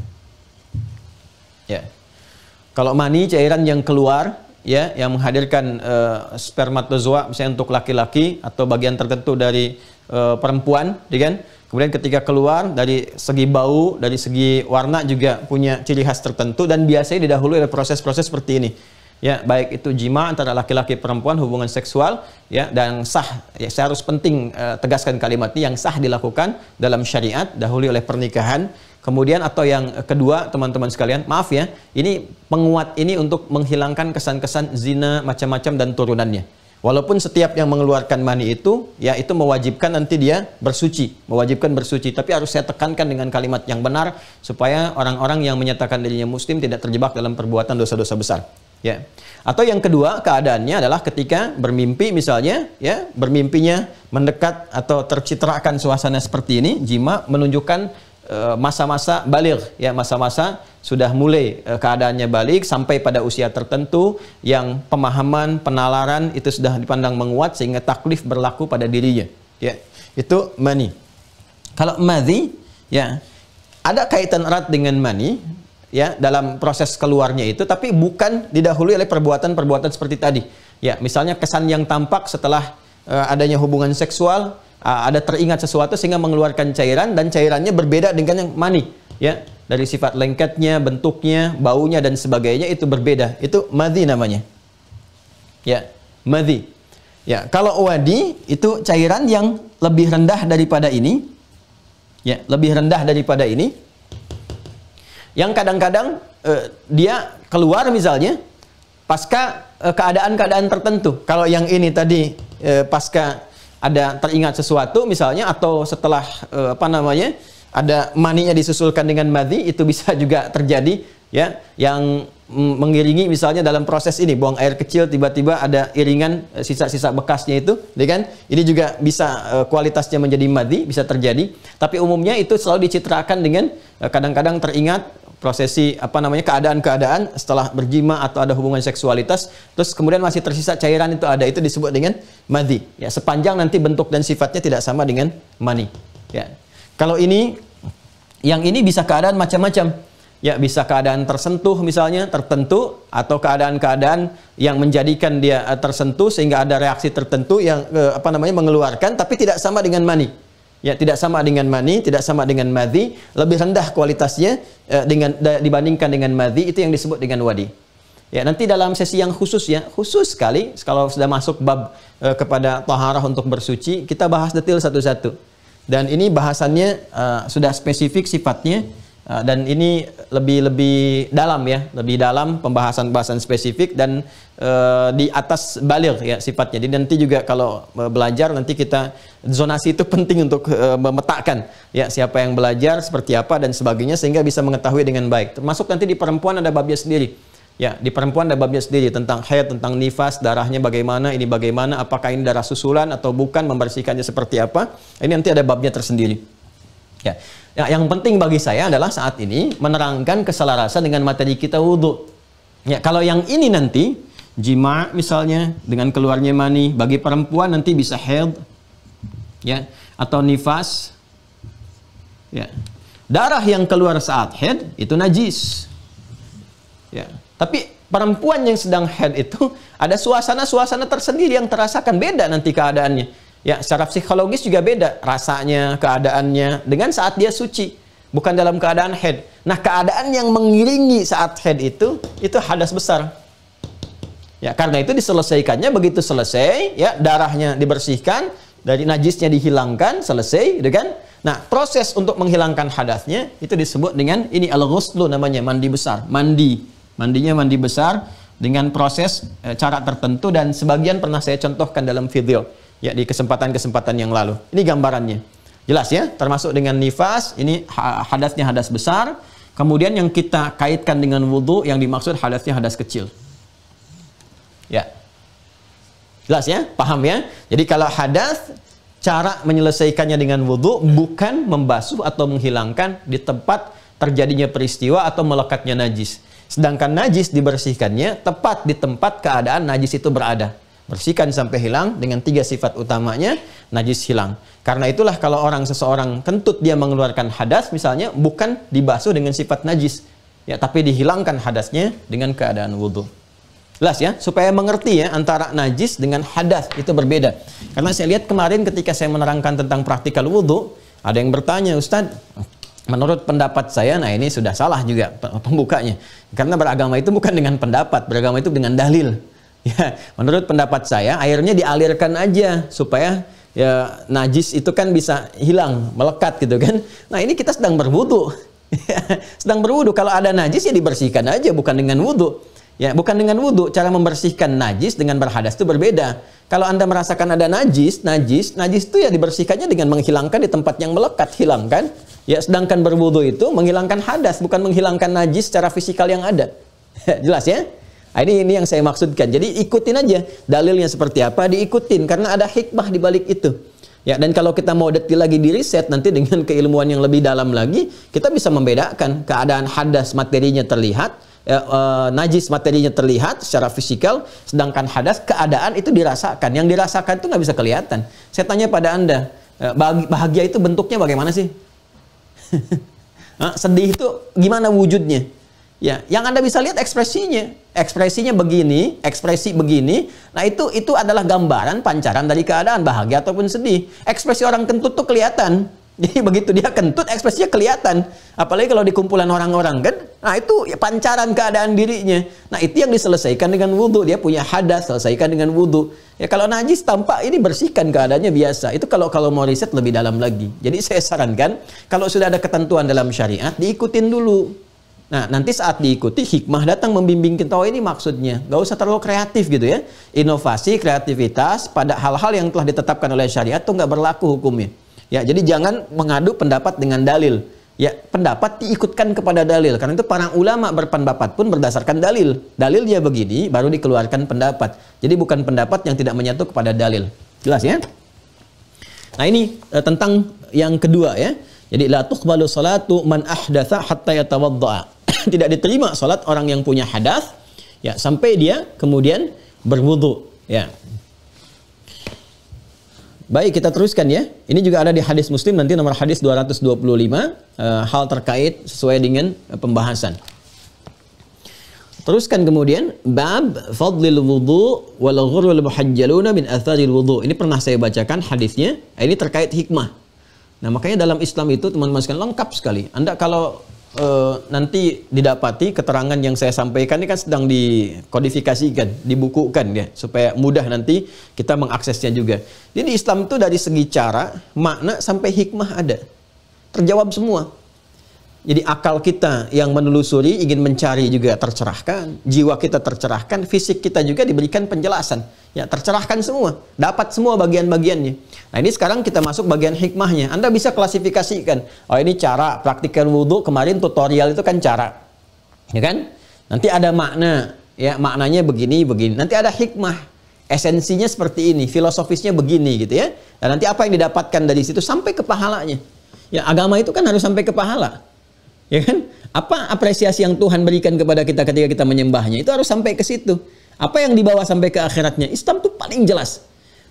Ya. Kalau mani cairan yang keluar, ya, yang menghadirkan spermatozoa misalnya untuk laki-laki atau bagian tertentu dari perempuan, ya kan? Kemudian ketika keluar dari segi bau, dari segi warna juga punya ciri khas tertentu dan biasanya didahului oleh proses-proses seperti ini. Ya, baik itu jima antara laki-laki perempuan, hubungan seksual, ya, dan sah, ya, saya harus penting tegaskan kalimat ini, yang sah dilakukan dalam syariat dahulu oleh pernikahan. Kemudian atau yang kedua, teman-teman sekalian, maaf ya, ini penguat ini untuk menghilangkan kesan-kesan zina macam-macam dan turunannya. Walaupun setiap yang mengeluarkan mani itu, ya itu mewajibkan nanti dia bersuci, mewajibkan bersuci. Tapi harus saya tekankan dengan kalimat yang benar supaya orang-orang yang menyatakan dirinya muslim tidak terjebak dalam perbuatan dosa-dosa besar. Ya. Atau yang kedua keadaannya adalah ketika bermimpi misalnya, ya bermimpinya mendekat atau tercitrakan suasana seperti ini, jima menunjukkan masa-masa baligh, ya masa-masa sudah mulai keadaannya balik sampai pada usia tertentu yang pemahaman, penalaran itu sudah dipandang menguat sehingga taklif berlaku pada dirinya. Ya, itu mani. Kalau madhi, ya ada kaitan erat dengan mani, ya dalam proses keluarnya itu, tapi bukan didahului oleh perbuatan-perbuatan seperti tadi. Ya, misalnya kesan yang tampak setelah adanya hubungan seksual, ada teringat sesuatu sehingga mengeluarkan cairan dan cairannya berbeda dengan yang mani, ya dari sifat lengketnya, bentuknya, baunya dan sebagainya itu berbeda. Itu madhi namanya. Ya, madhi. Ya, kalau wadi itu cairan yang lebih rendah daripada ini. Ya, lebih rendah daripada ini. Yang kadang-kadang dia keluar misalnya pasca keadaan-keadaan tertentu. Kalau yang ini tadi pasca ada teringat sesuatu misalnya, atau setelah ada maninya disusulkan dengan madhi, itu bisa juga terjadi, ya yang mengiringi misalnya dalam proses ini buang air kecil tiba-tiba ada iringan sisa-sisa bekasnya itu, ya kan? Ini juga bisa kualitasnya menjadi madhi, bisa terjadi. Tapi umumnya itu selalu dicitrakan dengan kadang-kadang teringat prosesi keadaan-keadaan setelah berjima atau ada hubungan seksualitas, terus kemudian masih tersisa cairan itu ada, itu disebut dengan madhi. Ya, sepanjang nanti bentuk dan sifatnya tidak sama dengan mani. Ya. Kalau ini, yang ini bisa keadaan macam-macam. Ya, bisa keadaan tersentuh misalnya, tertentu, atau keadaan-keadaan yang menjadikan dia tersentuh sehingga ada reaksi tertentu yang mengeluarkan, tapi tidak sama dengan mani. Ya, tidak sama dengan mani, tidak sama dengan madhi, lebih rendah kualitasnya dibandingkan dengan madhi, itu yang disebut dengan wadi. Ya, nanti dalam sesi yang khusus, ya, khusus sekali kalau sudah masuk bab kepada taharah untuk bersuci, kita bahas detail satu-satu. Dan ini bahasannya sudah spesifik sifatnya, dan ini lebih dalam, ya, lebih dalam pembahasan-bahasan spesifik dan di atas baligh, ya sifatnya. Jadi nanti juga kalau belajar nanti kita zonasi itu penting untuk memetakan, ya siapa yang belajar seperti apa dan sebagainya sehingga bisa mengetahui dengan baik. Termasuk nanti di perempuan ada babnya sendiri. Ya, di perempuan ada babnya sendiri tentang haid, tentang nifas, darahnya bagaimana, ini bagaimana, apakah ini darah susulan atau bukan, membersihkannya seperti apa. Ini nanti ada babnya tersendiri. Ya. Yang penting bagi saya adalah saat ini menerangkan keselarasan dengan materi kita wudhu. Ya, kalau yang ini nanti jima misalnya dengan keluarnya mani, bagi perempuan nanti bisa haid, ya, atau nifas. Ya. Darah yang keluar saat haid itu najis. Ya. Tapi perempuan yang sedang haid itu ada suasana-suasana tersendiri yang terasakan, beda nanti keadaannya. Ya, secara psikologis juga beda rasanya, keadaannya dengan saat dia suci, bukan dalam keadaan haid. Nah, keadaan yang mengiringi saat haid itu hadas besar. Ya, karena itu diselesaikannya begitu selesai, ya, darahnya dibersihkan, dari najisnya dihilangkan, selesai, gitu kan? Nah, proses untuk menghilangkan hadasnya itu disebut dengan ini al-ghuslu namanya, mandi besar, mandinya mandi besar dengan proses cara tertentu, dan sebagian pernah saya contohkan dalam video, ya, di kesempatan-kesempatan yang lalu. Ini gambarannya. Jelas, ya? Termasuk dengan nifas, ini hadasnya hadas besar. Kemudian yang kita kaitkan dengan wudhu, yang dimaksud hadasnya hadas kecil. Ya. Jelas, ya? Paham, ya? Jadi kalau hadas, cara menyelesaikannya dengan wudhu bukan membasuh atau menghilangkan di tempat terjadinya peristiwa atau melekatnya najis. Sedangkan najis dibersihkannya tepat di tempat keadaan najis itu berada. Bersihkan sampai hilang dengan 3 sifat utamanya, najis hilang. Karena itulah kalau seseorang kentut dia mengeluarkan hadas misalnya, bukan dibasuh dengan sifat najis, ya, tapi dihilangkan hadasnya dengan keadaan wudhu. Jelas, ya? Supaya mengerti, ya, antara najis dengan hadas itu berbeda. Karena saya lihat kemarin ketika saya menerangkan tentang praktikal wudhu, ada yang bertanya, Ustadz, menurut pendapat saya, nah ini sudah salah juga pembukanya. Karena beragama itu bukan dengan pendapat, beragama itu dengan dalil. Ya, menurut pendapat saya, airnya dialirkan aja supaya, ya, najis itu kan bisa hilang, melekat gitu kan. Nah, ini kita sedang berwudu. Sedang berwudu, kalau ada najis ya dibersihkan aja, bukan dengan wudu. Ya, bukan dengan wudu. Cara membersihkan najis dengan berhadas itu berbeda. Kalau Anda merasakan ada najis itu ya dibersihkannya dengan menghilangkan di tempat yang melekat, hilangkan. Ya, sedangkan berwudu itu menghilangkan hadas, bukan menghilangkan najis secara fisikal yang ada. Jelas ya? Nah, ini yang saya maksudkan. Jadi ikutin aja dalilnya seperti apa, diikutin karena ada hikmah di balik itu. Ya, dan kalau kita mau detail lagi di riset nanti dengan keilmuan yang lebih dalam lagi, kita bisa membedakan keadaan hadas materinya terlihat, najis materinya terlihat secara fisikal, sedangkan hadas keadaan itu dirasakan. Yang dirasakan itu nggak bisa kelihatan. Saya tanya pada Anda, bahagia itu bentuknya bagaimana sih? Sedih itu gimana wujudnya? Ya, yang Anda bisa lihat ekspresinya begini, ekspresi begini. Nah itu adalah gambaran pancaran dari keadaan bahagia ataupun sedih. Ekspresi orang kentut tuh kelihatan. Jadi begitu dia kentut, ekspresinya kelihatan. Apalagi kalau di kumpulan orang-orang kan. Nah itu ya, pancaran keadaan dirinya. Nah itu yang diselesaikan dengan wudu. Dia punya hadas, selesaikan dengan wudu. Ya kalau najis tampak ini bersihkan keadaannya biasa. Itu kalau mau riset lebih dalam lagi. Jadi saya sarankan kalau sudah ada ketentuan dalam syariat diikutin dulu. Nah, nanti saat diikuti, hikmah datang membimbing kita, oh ini maksudnya. Gak usah terlalu kreatif gitu ya. Inovasi, kreativitas pada hal-hal yang telah ditetapkan oleh syariat itu nggak berlaku hukumnya. Ya, jadi jangan mengadu pendapat dengan dalil. Ya, pendapat diikutkan kepada dalil. Karena itu para ulama berpendapat pun berdasarkan dalil. Dalilnya begini, baru dikeluarkan pendapat. Jadi bukan pendapat yang tidak menyatu kepada dalil. Jelas ya? Nah ini tentang yang kedua ya. Jadi la tuqbalu salatu man ahdatsa hatta yatawadda. Tidak diterima salat orang yang punya hadas ya sampai dia kemudian berwudu ya. Baik, kita teruskan ya. Ini juga ada di hadis Muslim nanti nomor hadis 225 hal terkait sesuai dengan pembahasan. Teruskan kemudian bab fadlil wudu wal ghurul muhajjaluna min atharil wudu. Ini pernah saya bacakan hadisnya. Ini terkait hikmah. Nah, makanya dalam Islam itu teman-teman sekalian lengkap sekali. Anda kalau nanti didapati keterangan yang saya sampaikan ini kan sedang dikodifikasikan, dibukukan ya, supaya mudah nanti kita mengaksesnya juga. Jadi di Islam itu dari segi cara, makna sampai hikmah ada. Terjawab semua. Jadi akal kita yang menelusuri ingin mencari juga tercerahkan, jiwa kita tercerahkan, fisik kita juga diberikan penjelasan. Ya, tercerahkan semua, dapat semua bagian-bagiannya. Nah, ini sekarang kita masuk bagian hikmahnya. Anda bisa klasifikasikan. Oh, ini cara praktikkan wudu, kemarin tutorial itu kan cara. Ya kan? Nanti ada makna, ya, maknanya begini. Nanti ada hikmah. Esensinya seperti ini, filosofisnya begini gitu ya. Dan nanti apa yang didapatkan dari situ sampai ke pahalanya. Ya, agama itu kan harus sampai ke pahala. Ya kan? Apa apresiasi yang Tuhan berikan kepada kita ketika kita menyembahnya? Itu harus sampai ke situ. Apa yang dibawa sampai ke akhiratnya? Islam tuh paling jelas.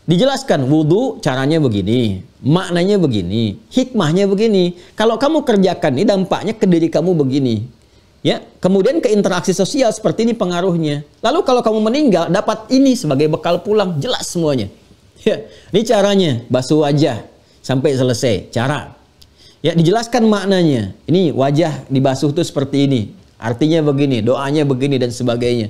Dijelaskan wudu caranya begini, maknanya begini, hikmahnya begini. Kalau kamu kerjakan ini dampaknya ke diri kamu begini. Ya, kemudian ke interaksi sosial seperti ini pengaruhnya. Lalu kalau kamu meninggal dapat ini sebagai bekal pulang, jelas semuanya. Ya, ini caranya, basuh wajah sampai selesai, cara. Ya, dijelaskan maknanya. Ini wajah dibasuh tuh seperti ini. Artinya begini, doanya begini dan sebagainya.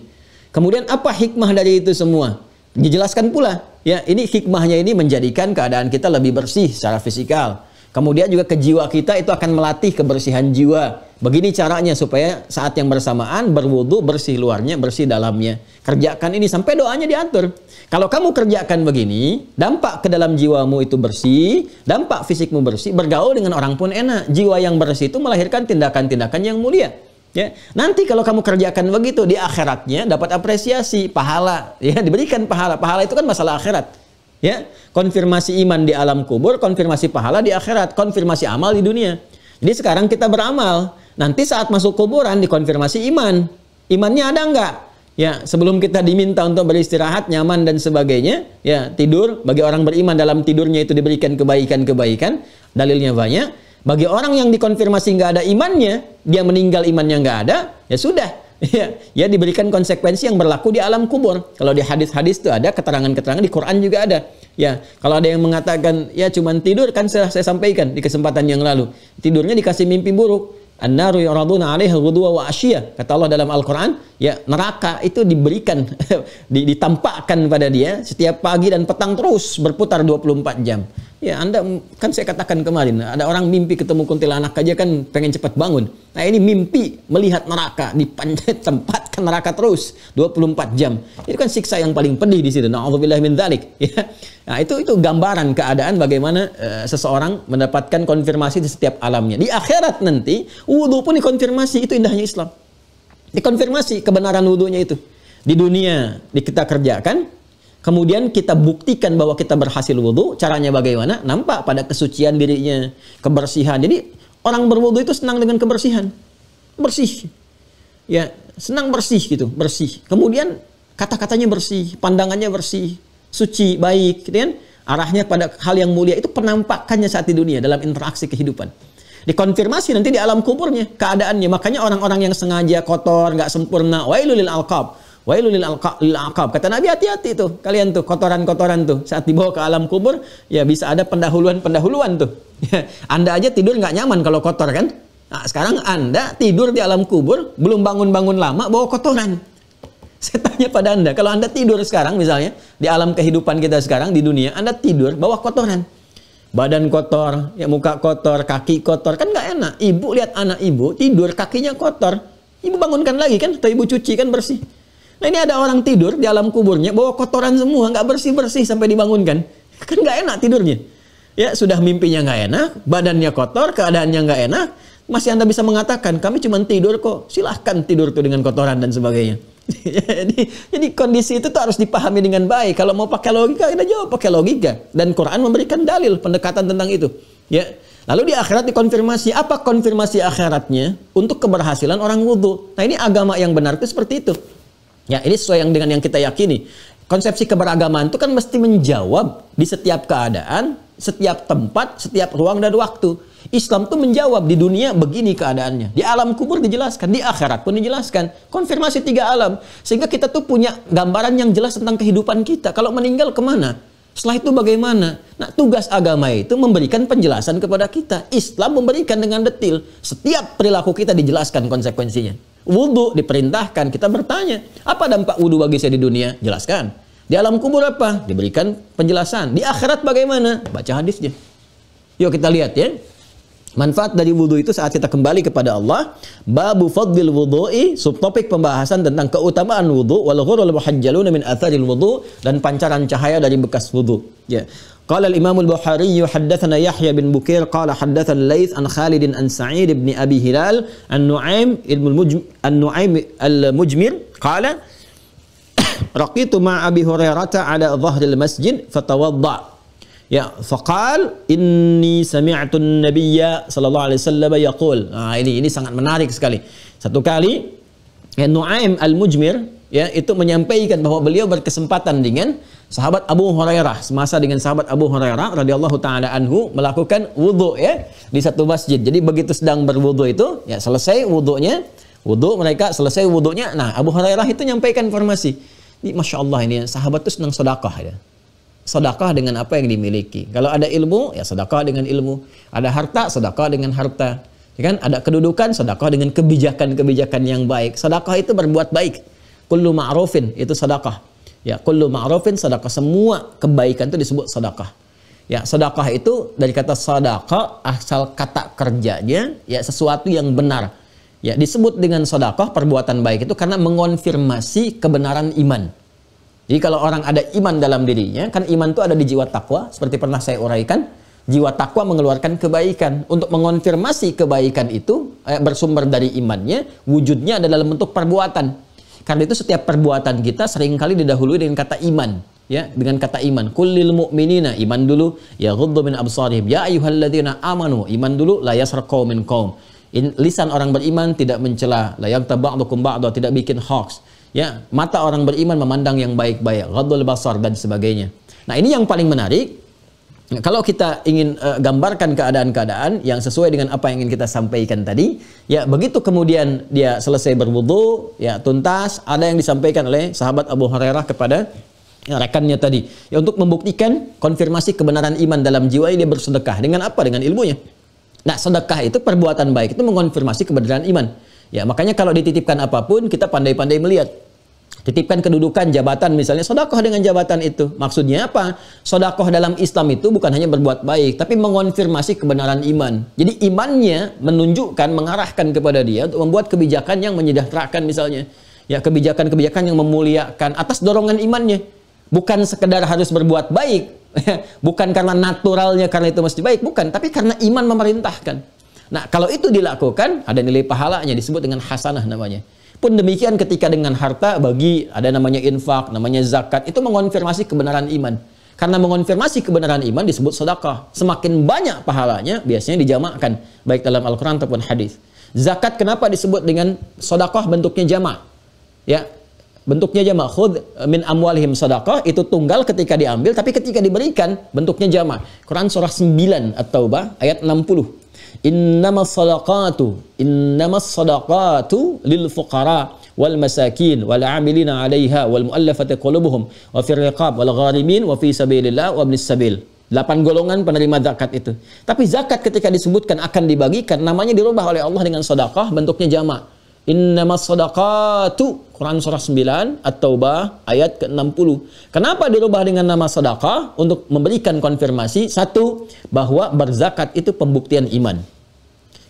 Kemudian apa hikmah dari itu semua? Dijelaskan pula. Ya, ini hikmahnya ini menjadikan keadaan kita lebih bersih secara fisikal. Kemudian juga ke jiwa kita itu akan melatih kebersihan jiwa. Begini caranya supaya saat yang bersamaan berwudu bersih luarnya, bersih dalamnya. Kerjakan ini sampai doanya diatur. Kalau kamu kerjakan begini, dampak ke dalam jiwamu itu bersih, dampak fisikmu bersih, bergaul dengan orang pun enak. Jiwa yang bersih itu melahirkan tindakan-tindakan yang mulia. Ya, nanti kalau kamu kerjakan begitu di akhiratnya dapat apresiasi, pahala, ya, diberikan pahala. Pahala itu kan masalah akhirat. Ya, konfirmasi iman di alam kubur, konfirmasi pahala di akhirat, konfirmasi amal di dunia. Jadi sekarang kita beramal, nanti saat masuk kuburan dikonfirmasi iman. Imannya ada enggak? Ya, sebelum kita diminta untuk beristirahat, nyaman dan sebagainya, ya, tidur, bagi orang beriman dalam tidurnya itu diberikan kebaikan-kebaikan, dalilnya banyak. Bagi orang yang dikonfirmasi nggak ada imannya, dia meninggal imannya nggak ada, ya sudah. Ya, diberikan konsekuensi yang berlaku di alam kubur. Kalau di hadis-hadis itu ada keterangan-keterangan, di Quran juga ada. Ya, kalau ada yang mengatakan ya cuman tidur, kan saya sampaikan di kesempatan yang lalu. Tidurnya dikasih mimpi buruk. An-naru yuraduna 'alaiha ghudwa wa 'ashiyya. Kata Allah dalam Al-Qur'an, ya neraka itu diberikan ditampakkan pada dia setiap pagi dan petang terus berputar 24 jam. Ya, Anda kan saya katakan kemarin, ada orang mimpi ketemu kuntilanak aja kan pengen cepat bangun. Nah, ini mimpi melihat neraka, ditempatkan neraka terus 24 jam. Itu kan siksa yang paling pedih di situ. Na'udzubillah min dzalik, ya. Nah, itu gambaran keadaan bagaimana seseorang mendapatkan konfirmasi di setiap alamnya. Di akhirat nanti, wudu pun dikonfirmasi, itu indahnya Islam. Dikonfirmasi kebenaran wudunya itu. Di dunia kita kerjakan, kemudian kita buktikan bahwa kita berhasil wudhu. Caranya bagaimana? Nampak pada kesucian dirinya, kebersihan. Jadi orang berwudhu itu senang dengan kebersihan, bersih, ya, senang bersih gitu, bersih. Kemudian kata-katanya bersih, pandangannya bersih, suci, baik, gitu kan? Arahnya pada hal yang mulia. Itu penampakannya saat di dunia dalam interaksi kehidupan. Dikonfirmasi nanti di alam kuburnya keadaannya. Makanya orang-orang yang sengaja kotor, nggak sempurna, wailul lil alqab. Wailul lil aqab. Kata Nabi, hati-hati tuh kalian tuh, kotoran-kotoran tuh saat dibawa ke alam kubur, ya bisa ada pendahuluan tuh. Anda aja tidur nggak nyaman kalau kotor kan? Nah, sekarang Anda tidur di alam kubur, belum bangun-bangun lama bawa kotoran. Saya tanya pada Anda, kalau Anda tidur sekarang misalnya di alam kehidupan kita sekarang di dunia, Anda tidur bawa kotoran. Badan kotor, ya muka kotor, kaki kotor, kan nggak enak. Ibu lihat anak ibu tidur kakinya kotor, ibu bangunkan lagi kan, atau ibu cuci kan bersih. Nah, ini ada orang tidur di alam kuburnya bawa kotoran semua, nggak bersih-bersih sampai dibangunkan. Kan nggak enak tidurnya. Ya, sudah mimpinya nggak enak, badannya kotor, keadaannya nggak enak, masih Anda bisa mengatakan, kami cuma tidur kok, silahkan tidur tuh dengan kotoran dan sebagainya. jadi kondisi itu tuh harus dipahami dengan baik. Kalau mau pakai logika, kita jawab pakai logika. Dan Quran memberikan dalil, pendekatan tentang itu. Ya. Lalu di akhirat dikonfirmasi. Apa konfirmasi akhiratnya? Untuk keberhasilan orang wudhu. Nah, ini agama yang benar itu seperti itu. Ya, ini sesuai dengan yang kita yakini. Konsepsi keberagaman itu kan mesti menjawab di setiap keadaan, setiap tempat, setiap ruang dan waktu. Islam itu menjawab di dunia begini keadaannya. Di alam kubur dijelaskan, di akhirat pun dijelaskan. Konfirmasi 3 alam. Sehingga kita tuh punya gambaran yang jelas tentang kehidupan kita. Kalau meninggal kemana? Setelah itu bagaimana? Nah, tugas agama itu memberikan penjelasan kepada kita. Islam memberikan dengan detil. Setiap perilaku kita dijelaskan konsekuensinya. Wudhu diperintahkan, kita bertanya, apa dampak wudhu bagi saya di dunia? Jelaskan. Di alam kubur apa? Diberikan penjelasan. Di akhirat bagaimana? Baca hadisnya. Yuk kita lihat ya. Manfaat dari wudhu itu saat kita kembali kepada Allah. Babu fadlil wudhu'i, subtopik pembahasan tentang keutamaan wudhu, wal ghurul muhajjaluna min atharil wudhu, dan pancaran cahaya dari bekas wudhu. Ya. Qala al-Imam al-Bukhari haddatsana Yahya bin Bukir qala haddatsana Laits an Khalid an Sa'id bin Abi Hilal an Nu'aim al-Mujmir qala raqitu ma Abi Hurairah ala dhahril masjid fatawadda. Ya, faqal inni sami'tu an-nabiyya sallallahu alaihi wasallam yaqul. Nah, ini sangat menarik sekali. Satu kali ya, Nu'aim al-Mujmir ya itu menyampaikan bahwa beliau berkesempatan dengan sahabat Abu Hurairah, semasa dengan sahabat Abu Hurairah radhiyallahu taala anhu melakukan wudhu ya di satu masjid. Jadi begitu sedang berwudhu itu ya selesai wudhunya, mereka selesai wudhunya. Nah, Abu Hurairah itu menyampaikan informasi. Ini Masya Allah, ini sahabat itu senang sedekah ya. Sedekah dengan apa yang dimiliki. Kalau ada ilmu, ya sedekah dengan ilmu. Ada harta, sedekah dengan harta. Ya kan? Ada kedudukan, sedekah dengan kebijakan-kebijakan yang baik. Sedekah itu berbuat baik. Kullu ma'rufin itu sedekah. Ya, kullu ma'rufin sedekah. Semua kebaikan itu disebut sedekah. Ya, sedekah itu dari kata sedekah, asal kata kerjanya ya sesuatu yang benar. Ya, disebut dengan sedekah perbuatan baik itu karena mengonfirmasi kebenaran iman. Jadi kalau orang ada iman dalam dirinya, kan iman itu ada di jiwa takwa, seperti pernah saya uraikan, jiwa takwa mengeluarkan kebaikan. Untuk mengonfirmasi kebaikan itu bersumber dari imannya, wujudnya ada dalam bentuk perbuatan. Karena itu setiap perbuatan kita seringkali didahului dengan kata iman, ya, dengan kata iman. Kullil mu'minina, iman dulu, ya ghuddu min absarihim, ya ayyuhalladzina amanu, iman dulu, la yasraq qaumin qaum. Lisan orang beriman tidak mencela, la yaghtab ba'dukum ba'da, tidak bikin hoax. Ya, mata orang beriman memandang yang baik-baik, ghaddul basar dan sebagainya. Nah, ini yang paling menarik. Kalau kita ingin gambarkan keadaan-keadaan yang sesuai dengan apa yang ingin kita sampaikan tadi, ya begitu kemudian dia selesai berwudu, ya tuntas, ada yang disampaikan oleh sahabat Abu Hurairah kepada rekannya tadi, ya untuk membuktikan konfirmasi kebenaran iman dalam jiwa dia bersedekah. Dengan apa? Dengan ilmunya. Nah, sedekah itu perbuatan baik itu mengonfirmasi kebenaran iman. Ya, makanya kalau dititipkan apapun kita pandai-pandai melihat. Titipkan kedudukan, jabatan misalnya, sedekah dengan jabatan itu. Maksudnya apa? Sedekah dalam Islam itu bukan hanya berbuat baik, tapi mengonfirmasi kebenaran iman. Jadi imannya menunjukkan, mengarahkan kepada dia untuk membuat kebijakan yang menyejahterakan misalnya. Ya, kebijakan-kebijakan yang memuliakan atas dorongan imannya. Bukan sekedar harus berbuat baik, bukan karena naturalnya, karena itu mesti baik, bukan, tapi karena iman memerintahkan. Nah, kalau itu dilakukan, ada nilai pahalanya, disebut dengan hasanah namanya. Pun demikian ketika dengan harta bagi, ada namanya infak, namanya zakat, itu mengonfirmasi kebenaran iman. Karena mengonfirmasi kebenaran iman disebut sedekah. Semakin banyak pahalanya, biasanya dijamakkan, baik dalam Al-Quran ataupun hadis. Zakat kenapa disebut dengan sedekah bentuknya jamak? Ya, bentuknya jamak. Khudh min amwalihim sedekah, itu tunggal ketika diambil, tapi ketika diberikan bentuknya jamak. Quran surah 9 At-Taubah ayat 60. Innamas sadaqatu lil fuqara wal masakin wal 'amilina 'alaiha wal mu'allafati qulubuhum wa fir riqab wal gharimin wa fi sabilillah wa ibnis sabil. 8 golongan penerima zakat itu. Tapi zakat ketika disebutkan akan dibagikan, namanya dirubah oleh Allah dengan sedekah, bentuknya jamak. Innamas sadaqatu, Quran surah 9 At-Taubah ayat ke-60. Kenapa dirubah dengan nama sedekah? Untuk memberikan konfirmasi, satu, bahwa berzakat itu pembuktian iman.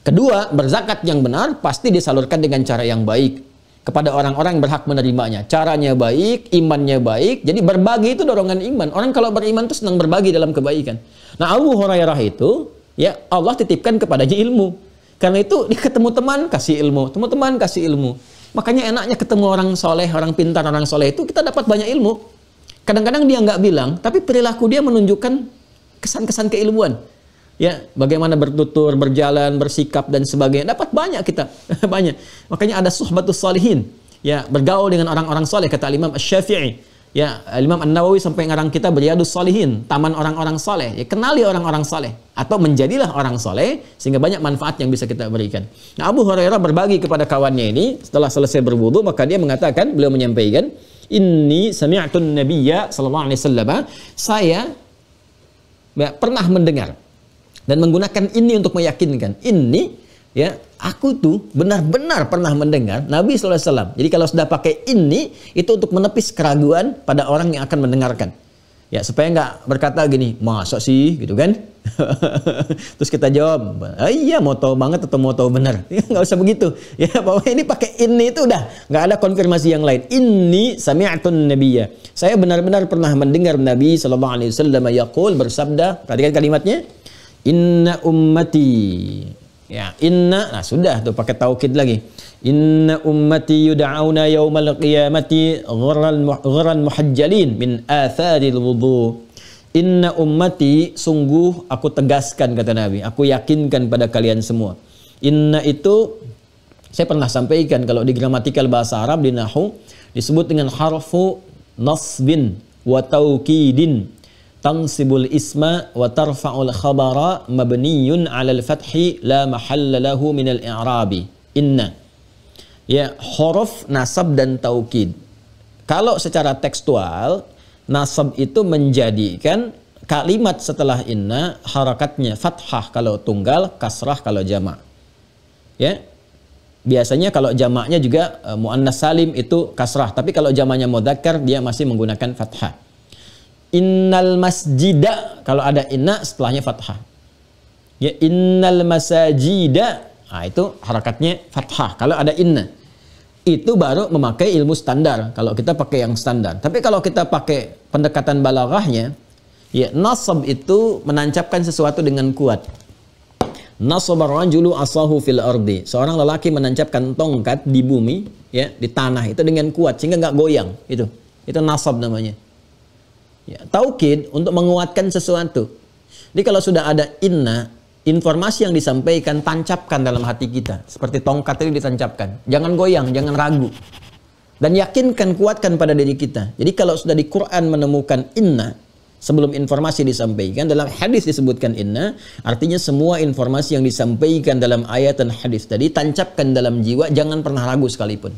Kedua, berzakat yang benar pasti disalurkan dengan cara yang baik kepada orang-orang yang berhak menerimanya. Caranya baik, imannya baik. Jadi berbagi itu dorongan iman. Orang kalau beriman itu senang berbagi dalam kebaikan. Nah, Abu Hurairah itu, ya Allah titipkan kepadanya ilmu. Karena itu dia ketemu teman, kasih ilmu. Temu teman, kasih ilmu. Makanya enaknya ketemu orang soleh, orang pintar, orang soleh itu kita dapat banyak ilmu. Kadang-kadang dia nggak bilang, tapi perilaku dia menunjukkan kesan-kesan keilmuan. Ya, bagaimana bertutur, berjalan, bersikap dan sebagainya. Dapat banyak kita, banyak. Makanya ada suhbatus salihin. Ya, bergaul dengan orang-orang soleh, kata Imam Asy-Syafi'i. Ya, Imam An-Nawawi sampai ngarang kita Riyadhus Shalihin, taman orang-orang soleh. Ya, kenali orang-orang soleh atau menjadilah orang soleh sehingga banyak manfaat yang bisa kita berikan. Nah, Abu Hurairah berbagi kepada kawannya ini setelah selesai berwudu, maka dia mengatakan, beliau menyampaikan, "Inni sami'tun nabiyya sallallahu alaihi wasallam." Saya pernah mendengar dan menggunakan ini untuk meyakinkan. Ini, ya, aku tuh benar-benar pernah mendengar Nabi SAW. Jadi kalau sudah pakai ini, itu untuk menepis keraguan pada orang yang akan mendengarkan. Ya, supaya nggak berkata gini, masa sih, gitu kan? Terus kita jawab, iya mau tahu banget atau mau tahu benar. Nggak usah begitu. Ya, bahwa ini pakai ini itu udah nggak ada konfirmasi yang lain. Ini sami'atun nabiyya. Saya benar-benar pernah mendengar Nabi SAW yaqul, bersabda. Perhatikan kalimatnya. Inna ummati. Ya, inna, nah sudah tuh pakai taukid lagi. Inna ummati yud'auna yaumal qiyamati ghurran muhajjalin min atharil wudu. Inna ummati, sungguh aku tegaskan, kata Nabi, aku yakinkan pada kalian semua. Inna itu saya pernah sampaikan kalau di gramatikal bahasa Arab di nahwu disebut dengan harfu nasbin wa taukidin. Tansibul isma wa tarfa'ul khabara mabniyun 'alal fathi la mahalla lahu minal i'rabi. Inna. Ya, huruf nasab dan taukid. Kalau secara tekstual, nasab itu menjadikan kalimat setelah inna harakatnya fathah kalau tunggal, kasrah kalau jamak. Ya. Biasanya kalau jamaknya juga muannas salim itu kasrah, tapi kalau jamaknya mudzakkar dia masih menggunakan fathah. Innal masjida, kalau ada inna setelahnya fathah. Ya, innal masajida, nah itu harakatnya fathah kalau ada inna. Itu baru memakai ilmu standar kalau kita pakai yang standar. Tapi kalau kita pakai pendekatan balaghahnya, ya, nasab itu menancapkan sesuatu dengan kuat. Nasabar rajulu asahu fil ardi. Seorang lelaki menancapkan tongkat di bumi, ya, di tanah itu dengan kuat sehingga nggak goyang. Itu nasab namanya. Ya, taukid untuk menguatkan sesuatu. Jadi kalau sudah ada inna, informasi yang disampaikan tancapkan dalam hati kita. Seperti tongkat itu ditancapkan. Jangan goyang, jangan ragu. Dan yakinkan, kuatkan pada diri kita. Jadi kalau sudah di Quran menemukan inna, sebelum informasi disampaikan, dalam hadis disebutkan inna, artinya semua informasi yang disampaikan dalam ayat dan hadis tadi, tancapkan dalam jiwa, jangan pernah ragu sekalipun.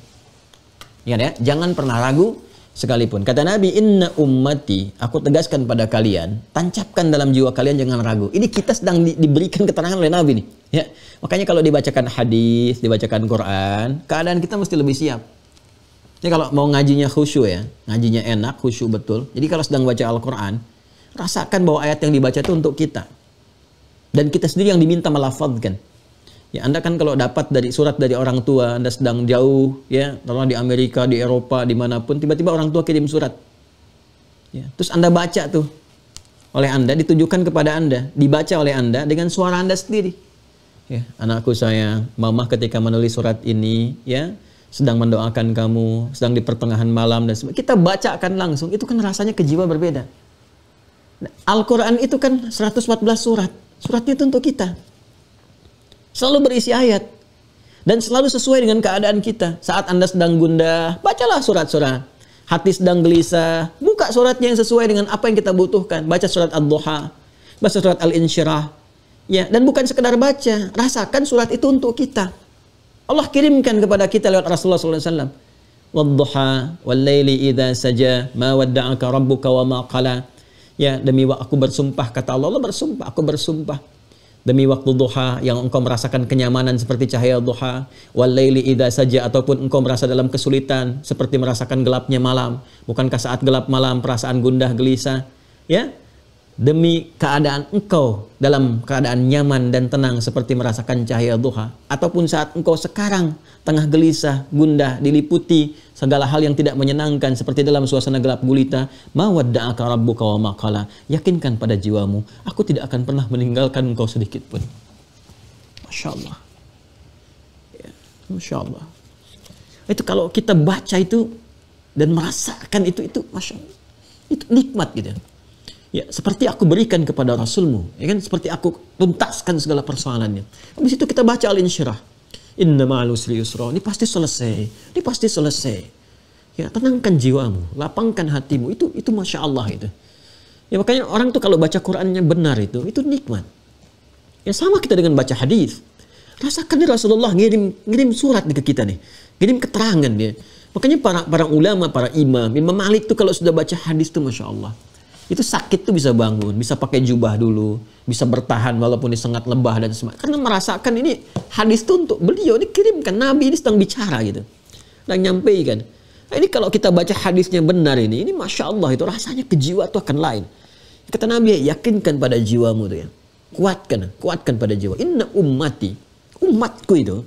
Ingat ya, jangan pernah ragu sekalipun. Kata Nabi, inna ummati, aku tegaskan pada kalian, tancapkan dalam jiwa kalian, jangan ragu. Ini kita sedang diberikan keterangan oleh Nabi nih. Ya, makanya kalau dibacakan hadis, dibacakan Quran, keadaan kita mesti lebih siap. Ini kalau mau ngajinya khusyuk ya, ngajinya enak, khusyuk betul. Jadi kalau sedang baca Al-Quran, rasakan bahwa ayat yang dibaca itu untuk kita. Dan kita sendiri yang diminta melafadzkan. Ya, Anda kan kalau dapat dari surat dari orang tua, Anda sedang jauh, ya, taruhlah di Amerika, di Eropa, dimanapun, tiba-tiba orang tua kirim surat. Ya, terus Anda baca tuh, oleh Anda, ditujukan kepada Anda, dibaca oleh Anda dengan suara Anda sendiri. Ya, anakku sayang, mama ketika menulis surat ini, ya, sedang mendoakan kamu, sedang di pertengahan malam dan sebagainya. Kita bacakan langsung, itu kan rasanya ke jiwa berbeda. Nah, Al-Quran itu kan 114 surat, suratnya itu untuk kita. Selalu berisi ayat dan selalu sesuai dengan keadaan kita. Saat Anda sedang gundah, bacalah surat-surat. Hati sedang gelisah, buka suratnya yang sesuai dengan apa yang kita butuhkan. Baca surat Ad-Duha, baca surat Al-Insyirah. Ya, dan bukan sekedar baca, rasakan surat itu untuk kita. Allah kirimkan kepada kita lewat Rasulullah SAW. Wad-duha wal-laili idza saja ma wadda'aka rabbuka wa ma qala. Ya, demi aku bersumpah, kata Allah, Allah bersumpah, aku bersumpah. Demi waktu duha yang engkau merasakan kenyamanan seperti cahaya duha, wal-laili idza saja, ataupun engkau merasa dalam kesulitan seperti merasakan gelapnya malam. Bukankah saat gelap malam perasaan gundah gelisah? Ya, demi keadaan engkau dalam keadaan nyaman dan tenang seperti merasakan cahaya duha, ataupun saat engkau sekarang tengah gelisah, gundah, diliputi segala hal yang tidak menyenangkan seperti dalam suasana gelap gulita, ma wadda'aka rabbuka wa ma qala. Yakinkan pada jiwamu, aku tidak akan pernah meninggalkan engkau sedikit pun. Masya Allah. Ya, Masya Allah. Itu kalau kita baca itu dan merasakan itu Masya Allah. Itu nikmat gitu. Ya, seperti aku berikan kepada Rasulmu, ya kan? Seperti aku tuntaskan segala persoalannya. Habis itu kita baca Al-Insyirah. Inna ma'al usri yusra. Ini pasti selesai. Ini pasti selesai. Ya, tenangkan jiwamu, lapangkan hatimu. Itu Masya Allah itu. Ya, makanya orang tuh kalau baca Qur'annya benar itu nikmat. Ya, sama kita dengan baca hadis. Rasakan nih Rasulullah ngirim surat nih ke kita nih. Ngirim keterangan dia. Makanya para ulama, para imam Malik tuh kalau sudah baca hadis tuh Masya Allah. Itu sakit tuh bisa bangun, bisa pakai jubah dulu, bisa bertahan walaupun disengat lebah dan semacamnya. Karena merasakan ini hadis itu untuk beliau, dikirimkan Nabi ini sedang bicara gitu, sedang nyampaikan. Nah, ini kalau kita baca hadisnya benar ini Masya Allah itu rasanya ke jiwa tuh akan lain. Kata Nabi, yakinkan pada jiwamu tuh ya, kuatkan pada jiwa. Inna ummati, umatku itu,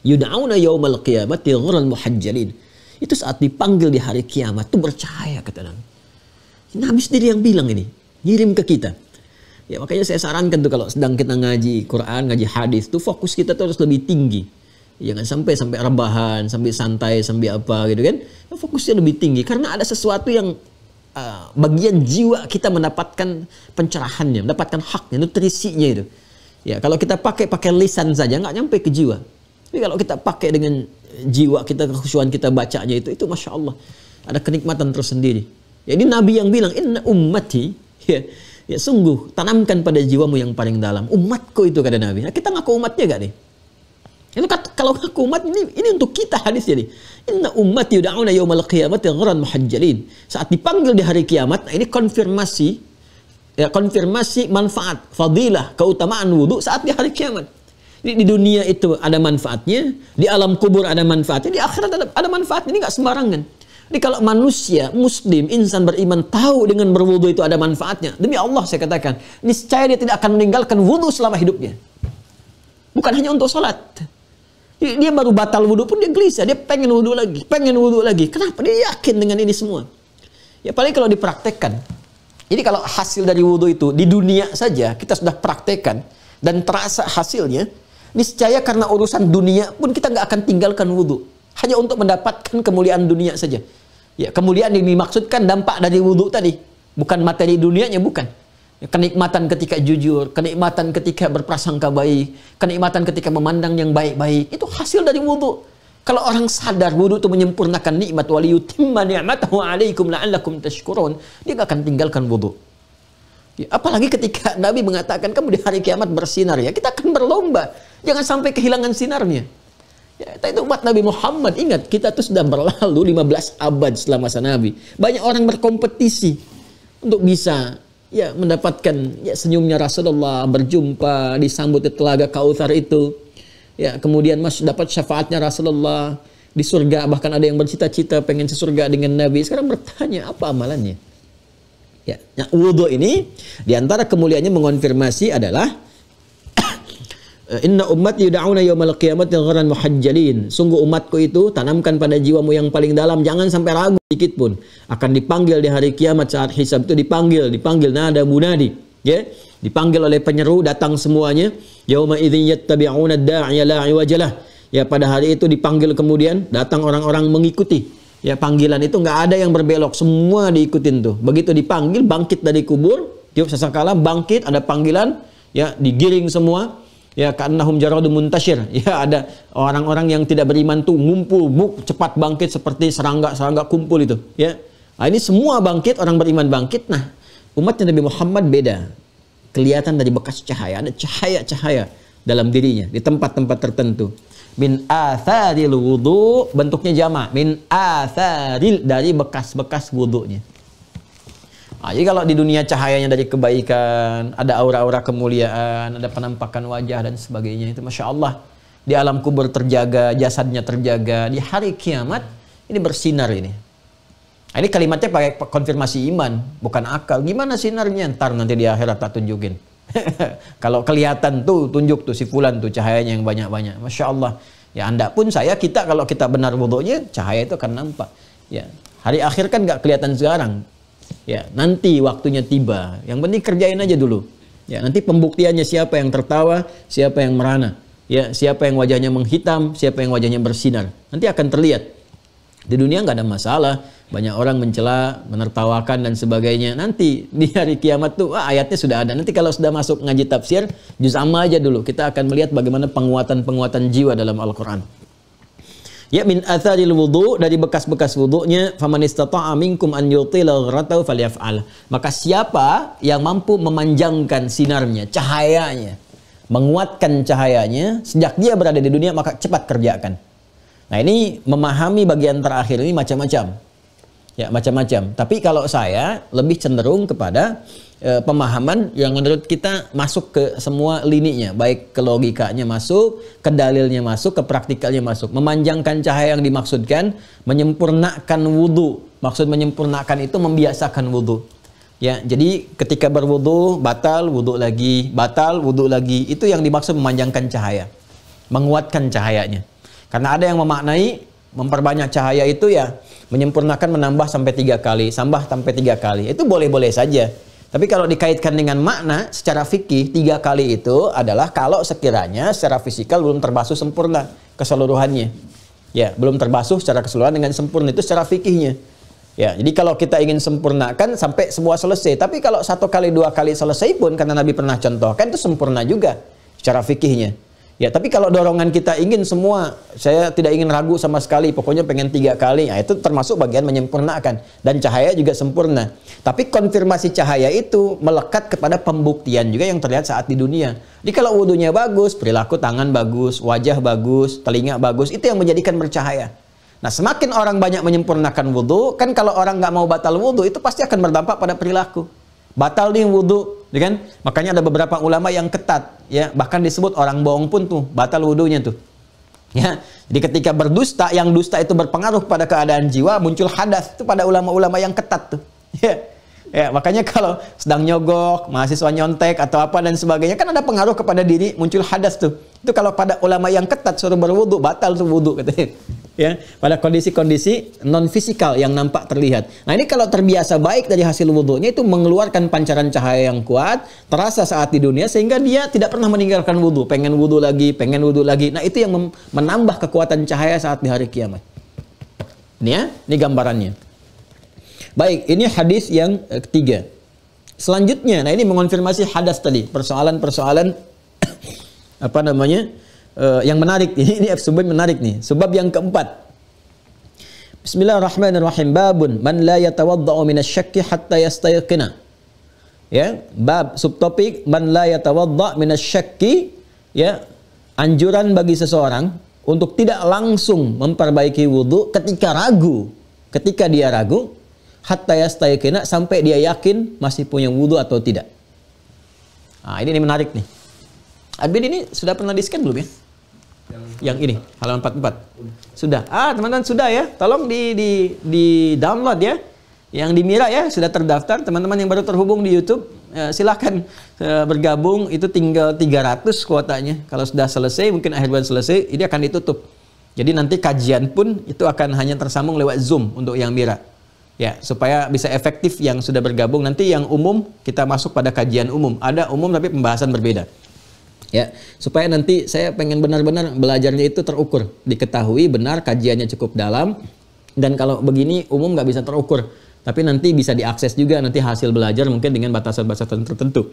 yud'auna yaumal qiyamati ghurran muhajjalin. Itu saat dipanggil di hari kiamat tuh bercahaya, kata Nabi. Nabi sendiri yang bilang ini, ngirim ke kita. Ya, makanya saya sarankan tuh kalau sedang kita ngaji Quran, ngaji hadis, tuh fokus kita tuh harus lebih tinggi. Jangan sampai rebahan, sampai santai, sampai apa gitu kan. Fokusnya lebih tinggi karena ada sesuatu yang bagian jiwa kita mendapatkan pencerahannya, mendapatkan haknya, nutrisinya itu. Ya, kalau kita pakai lisan saja nggak nyampe ke jiwa. Tapi kalau kita pakai dengan jiwa kita, kekhusyuan kita bacanya itu Masya Allah, ada kenikmatan tersendiri. Jadi Nabi yang bilang, inna ummati, ya sungguh, tanamkan pada jiwamu yang paling dalam. Umatku itu, kata Nabi. Nah, kita ngaku umatnya gak nih? Itu kalau ngaku umat, ini untuk kita hadisnya nih. Inna ummati yud'auna yaumal qiyamati ghurran muhajjalin. Saat dipanggil di hari kiamat, nah ini konfirmasi manfaat, fadilah, keutamaan wudhu saat di hari kiamat. Jadi di dunia itu ada manfaatnya, di alam kubur ada manfaatnya, di akhirat ada manfaatnya. Ini gak sembarangan. Jadi kalau manusia, muslim, insan beriman tahu dengan berwudu itu ada manfaatnya, demi Allah saya katakan, niscaya dia tidak akan meninggalkan wudu selama hidupnya. Bukan hanya untuk sholat. Dia baru batal wudu pun dia gelisah, dia pengen wudu lagi. Kenapa? Dia yakin dengan ini semua. Ya paling kalau dipraktekkan. Jadi kalau hasil dari wudu itu di dunia saja kita sudah praktekkan dan terasa hasilnya, niscaya karena urusan dunia pun kita nggak akan tinggalkan wudu. Hanya untuk mendapatkan kemuliaan dunia saja. Ya, kemuliaan yang dimaksudkan dampak dari wudhu tadi. Bukan materi dunianya, bukan. Ya, kenikmatan ketika jujur, kenikmatan ketika berprasangka baik, kenikmatan ketika memandang yang baik-baik. Itu hasil dari wudhu. Kalau orang sadar wudhu itu menyempurnakan nikmat, waliyutimma ni'matahu alaikum la'allakum tashkurun, dia gak akan tinggalkan wudhu. Ya, apalagi ketika Nabi mengatakan kamu di hari kiamat bersinar, ya kita akan berlomba. Jangan sampai kehilangan sinarnya. Ya, itu umat Nabi Muhammad. Ingat, kita tuh sudah berlalu 15 abad setelah masa Nabi. Banyak orang berkompetisi untuk bisa ya mendapatkan ya senyumnya Rasulullah, berjumpa, disambut di telaga Kautsar itu. Ya, kemudian dapat syafaatnya Rasulullah. di surga, bahkan ada yang bercita-cita pengen sesurga dengan Nabi. Sekarang bertanya apa amalannya? Ya, nah, wudu ini diantara kemuliaannya mengonfirmasi adalah inna ummati yud'auna yaumal qiyamati gharan muhajjalin. Sungguh umatku itu, tanamkan pada jiwamu yang paling dalam, jangan sampai ragu sedikit pun, akan dipanggil di hari kiamat saat hisab itu dipanggil nada munadi, ya, dipanggil oleh penyeru, datang semuanya. Yauma idzin yattabi'una ad-da'iya la iwajalah. Ya, pada hari itu dipanggil, kemudian datang orang-orang mengikuti. Ya, panggilan itu nggak ada yang berbelok, semua diikutin tuh. Begitu dipanggil, bangkit dari kubur, tiup sasakala, bangkit, ada panggilan, ya, digiring semua. Ya, ka'annahum jaradun muntashir. Ya, ada orang-orang yang tidak beriman tuh ngumpul, cepat bangkit seperti serangga kumpul itu. Ya, nah, ini semua bangkit, orang beriman bangkit. Nah, umatnya Nabi Muhammad beda. Kelihatan dari bekas cahaya, ada cahaya-cahaya dalam dirinya di tempat-tempat tertentu. Min atharil wudu, bentuknya jamak. Min atharil, dari bekas-bekas wudunya. Nah, jadi kalau di dunia cahayanya dari kebaikan, ada aura-aura kemuliaan, ada penampakan wajah dan sebagainya, itu Masya Allah. Di alam kubur terjaga, jasadnya terjaga. Di hari kiamat, ini bersinar ini. Nah, ini kalimatnya pakai konfirmasi iman, bukan akal. Gimana sinarnya? Ntar nanti di akhirat tak tunjukin. Kalau kelihatan tuh, tunjuk tuh si fulan tuh cahayanya yang banyak-banyak. Masya Allah. Ya, Anda pun, kita kalau kita benar wudunya, cahaya itu akan nampak. Ya, hari akhir kan nggak kelihatan sekarang. Ya, nanti waktunya tiba. Yang penting kerjain aja dulu. Ya, nanti pembuktiannya siapa yang tertawa, siapa yang merana. Ya, siapa yang wajahnya menghitam, siapa yang wajahnya bersinar. Nanti akan terlihat. Di dunia nggak ada masalah. Banyak orang mencela, menertawakan dan sebagainya. Nanti di hari kiamat tuh, ayatnya sudah ada. Nanti kalau sudah masuk ngaji tafsir, juz amma aja dulu. Kita akan melihat bagaimana penguatan-penguatan jiwa dalam Al-Quran. Ya, min atharil wudu, dari bekas-bekas wudunya, faman istata'a minkum an yutila gharatahu falyaf'al. Maka siapa yang mampu memanjangkan sinarnya, cahayanya, menguatkan cahayanya sejak dia berada di dunia, maka cepat kerjakan. Nah, ini memahami bagian terakhir ini macam-macam. Ya, macam-macam. Tapi kalau saya lebih cenderung kepada pemahaman yang menurut kita masuk ke semua lininya, baik ke logikanya masuk, ke dalilnya masuk, ke praktikalnya masuk. Memanjangkan cahaya yang dimaksudkan, menyempurnakan wudu. Maksud menyempurnakan itu membiasakan wudu. Ya, jadi ketika berwudu, batal wudu lagi, batal wudu lagi. Itu yang dimaksud memanjangkan cahaya, menguatkan cahayanya. Karena ada yang memaknai memperbanyak cahaya itu ya menyempurnakan, menambah sampai 3 kali, tambah sampai 3 kali. Itu boleh-boleh saja. Tapi kalau dikaitkan dengan makna secara fikih, 3 kali itu adalah kalau sekiranya secara fisikal belum terbasuh sempurna keseluruhannya. Ya, belum terbasuh secara keseluruhan dengan sempurna, itu secara fikihnya. Ya, jadi kalau kita ingin sempurnakan sampai semua selesai. Tapi kalau 1 kali, 2 kali selesai pun, karena Nabi pernah contohkan, itu sempurna juga secara fikihnya. Ya, tapi kalau dorongan kita ingin semua, saya tidak ingin ragu sama sekali, pokoknya pengen 3 kali, nah, itu termasuk bagian menyempurnakan. Dan cahaya juga sempurna. Tapi konfirmasi cahaya itu melekat kepada pembuktian juga yang terlihat saat di dunia. Jadi kalau wudunya bagus, perilaku tangan bagus, wajah bagus, telinga bagus, itu yang menjadikan bercahaya. Nah, semakin orang banyak menyempurnakan wudu, kan kalau orang nggak mau batal wudu, itu pasti akan berdampak pada perilaku. Batal nih wudu, ya kan? Makanya ada beberapa ulama yang ketat, ya, bahkan disebut orang bohong pun tuh batal wudunya tuh. Ya, jadi ketika berdusta, yang dusta itu berpengaruh pada keadaan jiwa, muncul hadas itu pada ulama-ulama yang ketat tuh. Ya, makanya kalau sedang nyogok, mahasiswa nyontek atau apa dan sebagainya, kan ada pengaruh kepada diri, muncul hadas tuh. Itu kalau pada ulama yang ketat suruh berwudu, batal tuh wudu katanya. Ya, pada kondisi-kondisi non fisikal yang nampak terlihat. Nah, ini kalau terbiasa baik dari hasil wudunya, itu mengeluarkan pancaran cahaya yang kuat, terasa saat di dunia, sehingga dia tidak pernah meninggalkan wudu, pengen wudu lagi, pengen wudu lagi. Nah, itu yang menambah kekuatan cahaya saat di hari kiamat. Ini ya, ini gambarannya. Baik, ini hadis yang ketiga. Selanjutnya, nah ini mengonfirmasi hadas tadi, persoalan-persoalan apa namanya? Yang menarik. Ini sebab menarik nih. Sebab yang keempat. Bismillahirrahmanirrahim. Babun man la yatawadda'u minasyakki hatta yastayqina. Ya, bab subtopik man la yatawadda' minasyakki, ya, anjuran bagi seseorang untuk tidak langsung memperbaiki wudu ketika ragu. Ketika dia ragu, hatta yastayqina, sampai dia yakin masih punya wudu atau tidak. Nah, ini menarik nih. Admin ini sudah pernah di-scan belum ya? Yang ini, halaman 44. Sudah. Teman-teman sudah ya. Tolong di download ya. Yang di Mira ya, sudah terdaftar. Teman-teman yang baru terhubung di YouTube, silahkan bergabung. Itu tinggal 300 kuotanya. Kalau sudah selesai, mungkin akhir bulan selesai, ini akan ditutup. Jadi nanti kajian pun itu akan hanya tersambung lewat Zoom untuk yang Mira. Ya, supaya bisa efektif yang sudah bergabung. Nanti yang umum, kita masuk pada kajian umum. Ada umum tapi pembahasan berbeda. Ya, supaya nanti saya pengen benar-benar belajarnya itu terukur, diketahui benar, kajiannya cukup dalam, dan kalau begini umum nggak bisa terukur, tapi nanti bisa diakses juga nanti hasil belajar mungkin dengan batasan-batasan tertentu.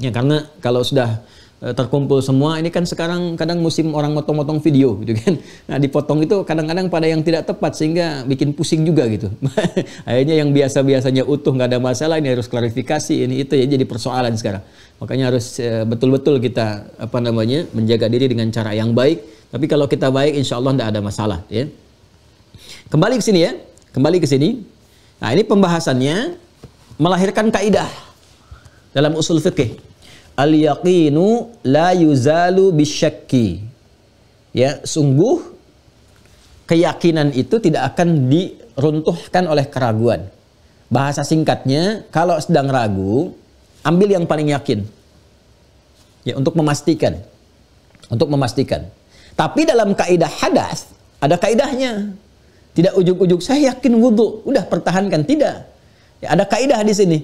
Ya, karena kalau sudah terkumpul semua, ini kan sekarang kadang musim orang motong-motong video gitu kan. Nah, dipotong itu kadang-kadang pada yang tidak tepat sehingga bikin pusing juga gitu. Akhirnya yang biasa-biasanya utuh nggak ada masalah, ini harus klarifikasi, ini itu ya, jadi persoalan sekarang. Makanya harus betul-betul kita menjaga diri dengan cara yang baik. Tapi kalau kita baik, insya Allah tidak ada masalah. Ya. Kembali ke sini ya, kembali ke sini. Nah, ini pembahasannya melahirkan kaidah dalam usul fikih. Al-yaqinu la yuzalu bisyakki. Ya, sungguh keyakinan itu tidak akan diruntuhkan oleh keraguan. Bahasa singkatnya, kalau sedang ragu, ambil yang paling yakin. Ya, untuk memastikan. Untuk memastikan. Tapi dalam kaidah hadas ada kaidahnya. Tidak ujuk-ujuk saya yakin wudu, udah pertahankan, tidak. Ya, ada kaidah di sini.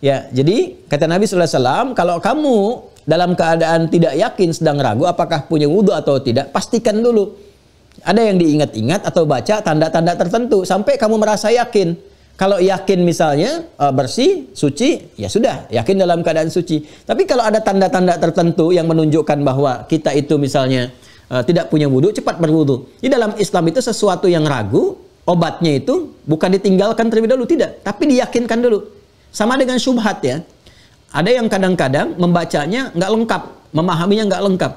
Ya, jadi kata Nabi sallallahu alaihi wasallam, kalau kamu dalam keadaan tidak yakin, sedang ragu apakah punya wudu atau tidak, pastikan dulu. Ada yang diingat-ingat atau baca tanda-tanda tertentu sampai kamu merasa yakin. Kalau yakin misalnya bersih, suci, ya sudah, yakin dalam keadaan suci. Tapi kalau ada tanda-tanda tertentu yang menunjukkan bahwa kita itu misalnya tidak punya wudu, cepat berwudu. Di dalam Islam itu sesuatu yang ragu, obatnya itu bukan ditinggalkan terlebih dahulu, tidak, tapi diyakinkan dulu. Sama dengan syubhat ya. Ada yang kadang-kadang membacanya nggak lengkap, memahaminya nggak lengkap.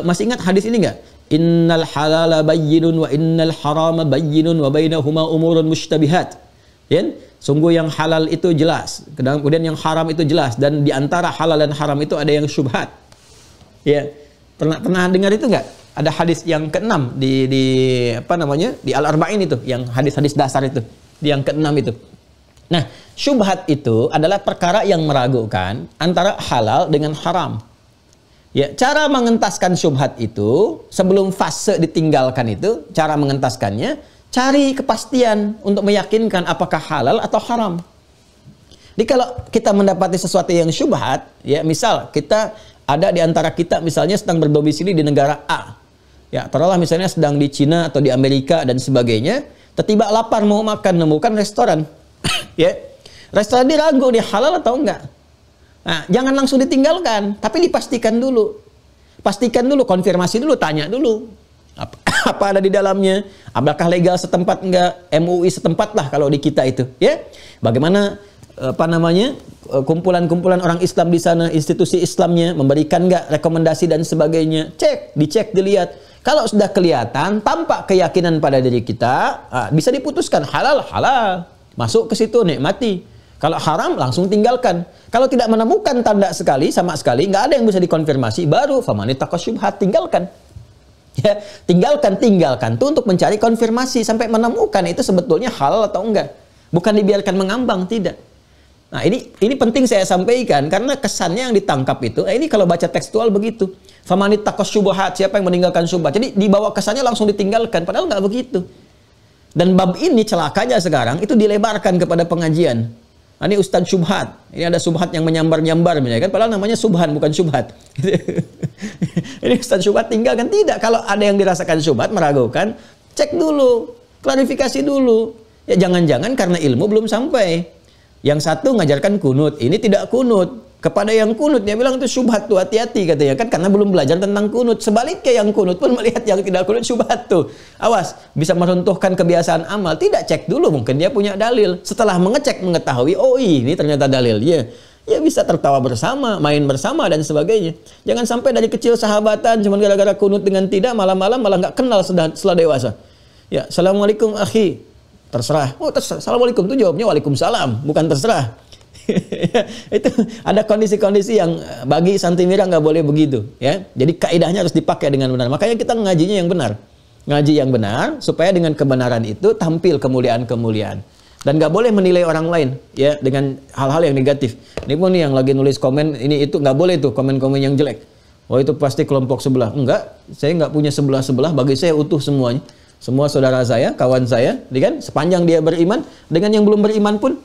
Masih ingat hadis ini nggak? Innal halala bayyinun wa innal harama bayyinun wa bainahuma umurun mushtabihat. Ya? Sungguh yang halal itu jelas, kemudian yang haram itu jelas, dan di antara halal dan haram itu ada yang syubhat. Ya. Pernah dengar itu nggak? Ada hadis yang ke-6 di Al-Arba'in itu, yang hadis-hadis dasar itu, di yang ke-6 itu. Nah, syubhat itu adalah perkara yang meragukan antara halal dengan haram. Ya, cara mengentaskan syubhat itu sebelum fase ditinggalkan itu, cara mengentaskannya, cari kepastian untuk meyakinkan apakah halal atau haram. Jadi kalau kita mendapati sesuatu yang syubhat, ya misal kita ada di antara kita misalnya sedang berdomisili di negara A. Ya, taruhlah misalnya sedang di Cina atau di Amerika dan sebagainya, tiba-tiba lapar mau makan, menemukan restoran. Ya, restoran ini ragu dia halal atau enggak. Nah, jangan langsung ditinggalkan, tapi dipastikan dulu. Pastikan dulu, konfirmasi dulu, tanya dulu. Apa ada di dalamnya? Apakah legal setempat enggak? MUI setempat lah kalau di kita itu, ya. Bagaimana kumpulan-kumpulan orang Islam di sana, institusi Islamnya memberikan enggak rekomendasi dan sebagainya. Dicek, dilihat. Kalau sudah kelihatan, tampak keyakinan pada diri kita, bisa diputuskan halal. Masuk ke situ, nikmati. Kalau haram, langsung tinggalkan. Kalau tidak menemukan tanda sama sekali, nggak ada yang bisa dikonfirmasi, baru famanittaqa syubhat, tinggalkan. Ya, tinggalkan itu untuk mencari konfirmasi sampai menemukan itu sebetulnya halal atau enggak. Bukan dibiarkan mengambang, tidak. Nah, ini penting saya sampaikan karena kesannya yang ditangkap itu, ini kalau baca tekstual begitu. Famanittaqa syubhat, siapa yang meninggalkan syubhat. Jadi dibawa kesannya langsung ditinggalkan, padahal nggak begitu. Dan bab ini celakanya sekarang itu dilebarkan kepada pengajian. Nah, ini Ustadz Syubhat. Ini ada Syubhat yang menyambar-nyambar, kan? Padahal namanya Subhan, bukan Syubhat. Ini Ustadz Syubhat tinggalkan. Tidak, kalau ada yang dirasakan Syubhat, meragukan, cek dulu, klarifikasi dulu. Ya jangan-jangan karena ilmu belum sampai. Yang satu ngajarkan kunut, ini tidak kunut. Kepada yang kunut, dia bilang itu syubhat tuh, hati-hati katanya kan, karena belum belajar tentang kunut. Sebaliknya yang kunut pun melihat yang tidak kunut syubhat tuh. Awas, bisa meruntuhkan kebiasaan amal. Tidak, cek dulu, mungkin dia punya dalil. Setelah mengecek, mengetahui, oh ini ternyata dalilnya. Ya bisa tertawa bersama, main bersama dan sebagainya. Jangan sampai dari kecil sahabatan, cuma gara-gara kunut dengan tidak, malam-malam malah nggak kenal setelah dewasa. Ya, assalamualaikum akhi. Terserah. Oh terserah. Assalamualaikum tuh jawabnya waalaikumsalam, bukan terserah. Itu ada kondisi-kondisi yang bagi Santi Mira nggak boleh begitu, ya. Jadi kaidahnya harus dipakai dengan benar. Makanya kita ngajinya yang benar. Ngaji yang benar supaya dengan kebenaran itu tampil kemuliaan-kemuliaan. Dan nggak boleh menilai orang lain, ya, dengan hal-hal yang negatif. Ini pun nih yang lagi nulis komen ini itu nggak boleh tuh komen-komen yang jelek. Oh itu pasti kelompok sebelah. Enggak, saya nggak punya sebelah-sebelah. Bagi saya utuh semuanya. Semua saudara saya, kawan saya, kan? Sepanjang dia beriman, dengan yang belum beriman pun,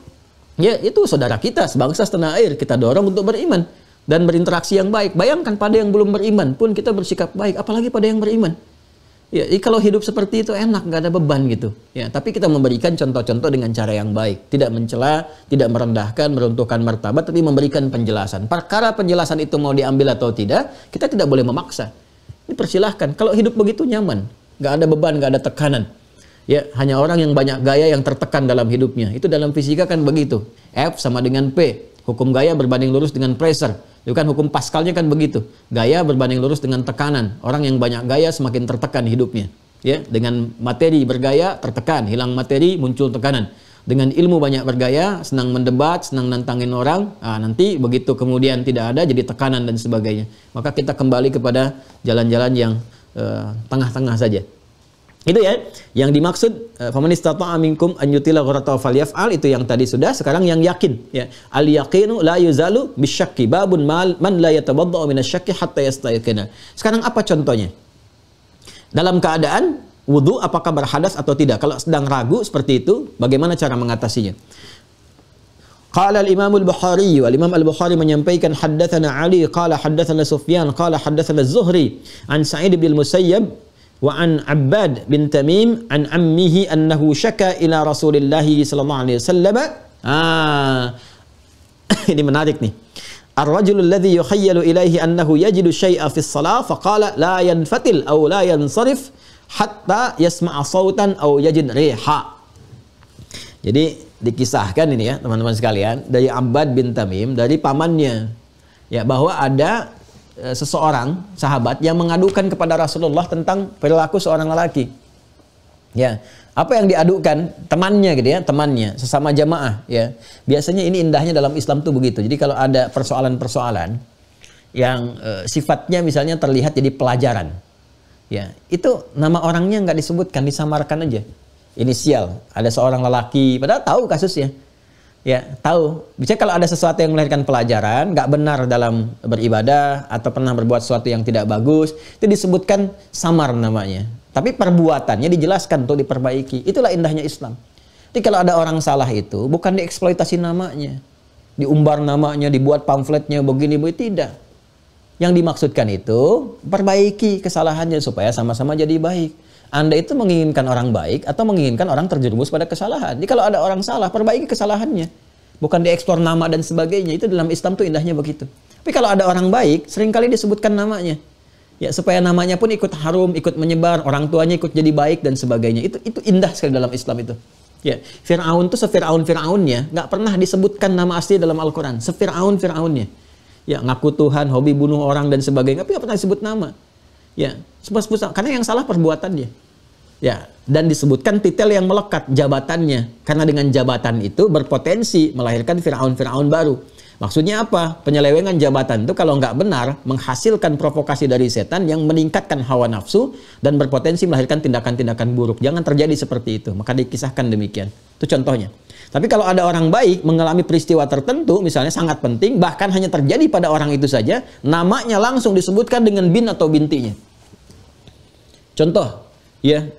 ya itu saudara kita, sebangsa setanah air. Kita dorong untuk beriman dan berinteraksi yang baik. Bayangkan pada yang belum beriman pun kita bersikap baik, apalagi pada yang beriman. Ya, kalau hidup seperti itu enak, nggak ada beban gitu. Ya, tapi kita memberikan contoh-contoh dengan cara yang baik, tidak mencela, tidak merendahkan, meruntuhkan martabat, tapi memberikan penjelasan. Perkara penjelasan itu mau diambil atau tidak, kita tidak boleh memaksa. Ini persilahkan. Kalau hidup begitu nyaman, nggak ada beban, nggak ada tekanan. Ya, hanya orang yang banyak gaya yang tertekan dalam hidupnya. Itu dalam fisika kan begitu. F sama dengan P. Hukum gaya berbanding lurus dengan pressure. Itu kan hukum Pascalnya kan begitu. Gaya berbanding lurus dengan tekanan. Orang yang banyak gaya semakin tertekan hidupnya. Ya, dengan materi bergaya tertekan, hilang materi muncul tekanan. Dengan ilmu banyak bergaya, senang mendebat, senang nantangin orang, nanti begitu kemudian tidak ada jadi tekanan dan sebagainya. Maka kita kembali kepada jalan-jalan yang tengah-tengah saja. Itu ya, yang dimaksud faman istata'a minkum an yutila ghurratahu falyaf'al, itu yang tadi sudah. Sekarang yang yakin, ya. Al yaqinu la yuzalu bisyakki babun man la yatawadda'u minasyakki hatta yastayqina. Sekarang apa contohnya? Dalam keadaan wudu apakah berhadas atau tidak? Kalau sedang ragu seperti itu, bagaimana cara mengatasinya? Qala al-Imam al-Bukhari, al-Imam al-Bukhari menyampaikan haddatsana Ali qala haddatsana Sufyan qala haddatsana Az-Zuhri an Sa'id bin al-Musayyab wa an Abbad bin Tamim an ammihi annahu syaka ila Rasulillah sallallahu alaihi wasallam. Ini menarik nih. Ar-rajulu alladhi yukhayyalu ilaihi annahu yajidu syai'a fi as-salah faqala la yanfatil aw la yansarif hatta yasma'a sautan aw yajid riha. Jadi dikisahkan ini ya teman-teman sekalian dari Abbad bin Tamim, dari pamannya, ya, bahwa ada seseorang sahabat yang mengadukan kepada Rasulullah tentang perilaku seorang lelaki. Ya, apa yang diadukan? Temannya gitu ya, temannya sesama jamaah, ya. Biasanya ini indahnya dalam Islam tuh begitu. Jadi kalau ada persoalan-persoalan yang sifatnya misalnya terlihat jadi pelajaran, ya, itu nama orangnya nggak disebutkan, disamarkan aja. Inisial, ada seorang lelaki, padahal tahu kasusnya. Ya, tahu. Biasanya kalau ada sesuatu yang melahirkan pelajaran, nggak benar dalam beribadah, atau pernah berbuat sesuatu yang tidak bagus, itu disebutkan samar namanya. Tapi perbuatannya dijelaskan untuk diperbaiki. Itulah indahnya Islam. Jadi kalau ada orang salah itu, bukan dieksploitasi namanya, diumbar namanya, dibuat pamfletnya, begini, tidak. Yang dimaksudkan itu, perbaiki kesalahannya supaya sama-sama jadi baik. Anda itu menginginkan orang baik atau menginginkan orang terjerumus pada kesalahan. Jadi kalau ada orang salah, perbaiki kesalahannya. Bukan diekspor nama dan sebagainya. Itu dalam Islam tuh indahnya begitu. Tapi kalau ada orang baik, seringkali disebutkan namanya. Ya, supaya namanya pun ikut harum, ikut menyebar, orang tuanya ikut jadi baik dan sebagainya. Itu indah sekali dalam Islam itu. Ya, Fir'aun tuh sefir'aun-fir'aunnya, nggak pernah disebutkan nama asli dalam Al-Quran. Sefir'aun-fir'aunnya. Ya, ngaku Tuhan, hobi bunuh orang dan sebagainya, tapi nggak pernah disebut nama. Ya, karena yang salah perbuatannya. Ya, dan disebutkan titel yang melekat, jabatannya. Karena dengan jabatan itu berpotensi melahirkan Fir'aun-Fir'aun baru. Maksudnya apa? Penyelewengan jabatan itu kalau nggak benar, menghasilkan provokasi dari setan yang meningkatkan hawa nafsu dan berpotensi melahirkan tindakan-tindakan buruk. Jangan terjadi seperti itu. Maka dikisahkan demikian. Itu contohnya. Tapi kalau ada orang baik mengalami peristiwa tertentu, misalnya sangat penting, bahkan hanya terjadi pada orang itu saja, namanya langsung disebutkan dengan bin atau bintinya. Contoh, ya,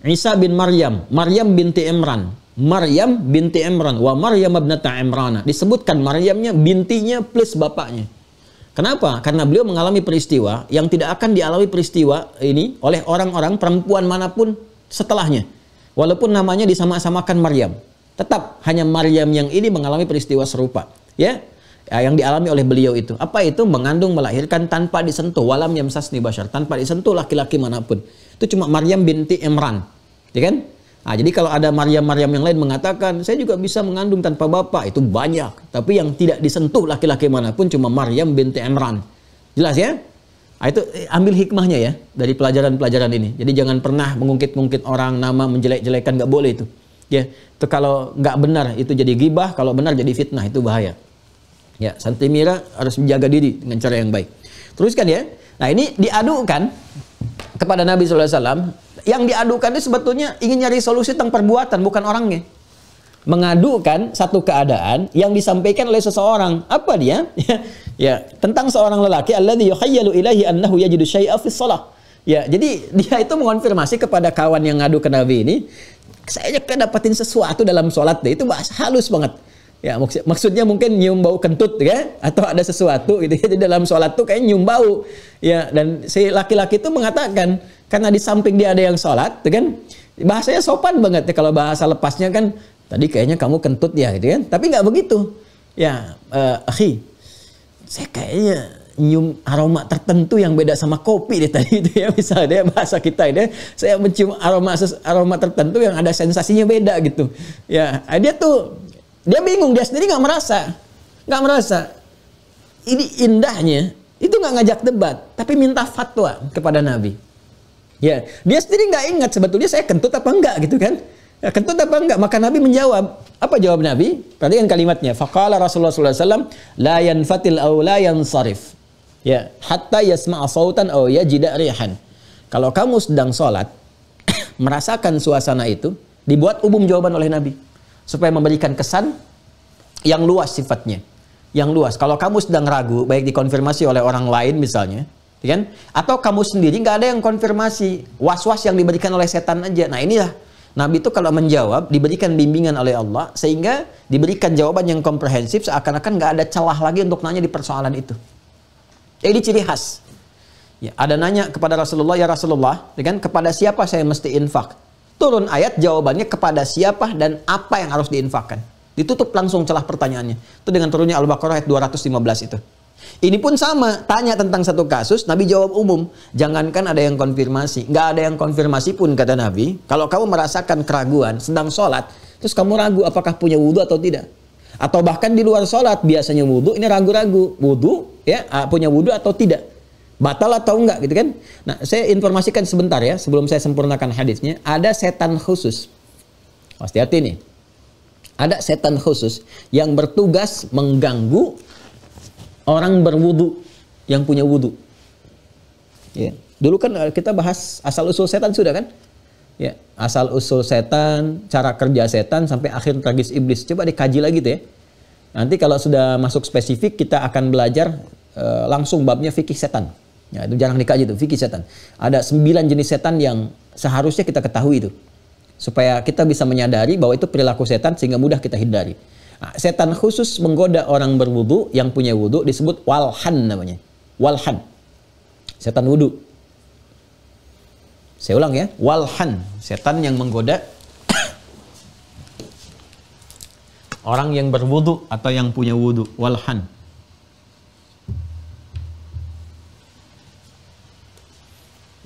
Isa bin Maryam, Maryam binti Imran, Maryam binti Imran, wa Maryam ibnata Imrana. Disebutkan Maryamnya, bintinya plus bapaknya. Kenapa? Karena beliau mengalami peristiwa yang tidak akan dialami peristiwa ini oleh orang-orang perempuan manapun setelahnya. Walaupun namanya disama-samakan Maryam, tetap hanya Maryam yang ini mengalami peristiwa serupa. Ya, yang dialami oleh beliau itu. Apa itu? Mengandung, melahirkan tanpa disentuh. Walam yamsasni bashar, tanpa disentuh laki-laki manapun. Itu cuma Maryam binti Imran, ya kan? Nah, jadi kalau ada Maryam-Maryam yang lain mengatakan, saya juga bisa mengandung tanpa bapak, itu banyak. Tapi yang tidak disentuh laki-laki manapun cuma Maryam binti Imran. Jelas ya? Nah, itu ambil hikmahnya ya dari pelajaran-pelajaran ini. Jadi jangan pernah mengungkit-ungkit orang, nama, menjelek-jelekan, nggak boleh itu. Ya, itu kalau nggak benar itu jadi ghibah, kalau benar jadi fitnah, itu bahaya. Ya, Santi Mira harus menjaga diri dengan cara yang baik. Teruskan ya. Nah, ini diadukan kepada Nabi SAW. Yang diadukan itu sebetulnya ingin nyari solusi tentang perbuatan, bukan orangnya. Mengadukan satu keadaan yang disampaikan oleh seseorang. Apa dia? Ya, tentang seorang lelaki alladzi yukhayyalu ilaihi annahu yajidu syai'a fi shalah. Ya, jadi dia itu mengonfirmasi kepada kawan yang ngadu ke Nabi ini, saya dapatin sesuatu dalam sholat deh. Itu bahasa halus banget. Ya, maksudnya mungkin nyium bau kentut ya, atau ada sesuatu gitu ya. Di dalam sholat tuh kayak nyium bau. Ya, dan si laki-laki itu mengatakan karena di samping dia ada yang sholat, gitu kan? Bahasanya sopan banget ya, kalau bahasa lepasnya kan tadi kayaknya kamu kentut ya gitu kan. Tapi nggak begitu. Ya, akhi, saya kayaknya nyium aroma tertentu yang beda sama kopi deh tadi itu ya, misalnya bahasa kita ini, saya mencium aroma tertentu yang ada sensasinya beda gitu. Ya, dia bingung, dia sendiri nggak merasa. Ini indahnya itu nggak ngajak debat, tapi minta fatwa kepada Nabi. Ya, dia sendiri nggak ingat sebetulnya saya kentut apa enggak gitu kan? Ya, kentut apa enggak? Maka Nabi menjawab. Apa jawab Nabi? Perhatikan kalimatnya. Faqala Rasulullah SAW, la yanfatil aw la yansarif. Ya, hatta yasma'a sautan aw yajida rihan. Kalau kamu sedang sholat, merasakan suasana itu, dibuat umum jawaban oleh Nabi. Supaya memberikan kesan yang luas sifatnya. Yang luas. Kalau kamu sedang ragu, baik dikonfirmasi oleh orang lain misalnya, kan? Atau kamu sendiri nggak ada yang konfirmasi, was-was yang diberikan oleh setan aja. Nah, inilah Nabi itu kalau menjawab diberikan bimbingan oleh Allah sehingga diberikan jawaban yang komprehensif, seakan-akan nggak ada celah lagi untuk nanya di persoalan itu. Jadi ciri khas. Ya, ada nanya kepada Rasulullah, ya Rasulullah, kan, kepada siapa saya mesti infak? Turun ayat jawabannya kepada siapa dan apa yang harus diinfakkan. Ditutup langsung celah pertanyaannya. Itu dengan turunnya Al-Baqarah ayat 215 itu. Ini pun sama, tanya tentang satu kasus, Nabi jawab umum. Jangankan ada yang konfirmasi, nggak ada yang konfirmasi pun kata Nabi. Kalau kamu merasakan keraguan, sedang sholat, terus kamu ragu apakah punya wudhu atau tidak. Atau bahkan di luar sholat, biasanya wudhu, ini ragu-ragu. Wudhu, ya, punya wudhu atau tidak. Batal atau enggak gitu kan. Nah, saya informasikan sebentar ya, sebelum saya sempurnakan hadisnya. Ada setan khusus. Hati-hati nih. Ada setan khusus yang bertugas mengganggu orang berwudu yang punya wudu. Ya. Dulu kan kita bahas asal-usul setan sudah kan? Ya, asal-usul setan, cara kerja setan sampai akhir tragis iblis. Coba dikaji lagi tuh ya. Nanti kalau sudah masuk spesifik kita akan belajar langsung babnya fikih setan. Ya, itu jarang dikaji tuh, fikih setan. Ada 9 jenis setan yang seharusnya kita ketahui itu. Supaya kita bisa menyadari bahwa itu perilaku setan sehingga mudah kita hindari. Nah, setan khusus menggoda orang berwudu yang punya wudu disebut walhan namanya. Walhan. Setan wudu. Saya ulang ya, walhan. Setan yang menggoda orang yang berwudu atau yang punya wudu. Walhan.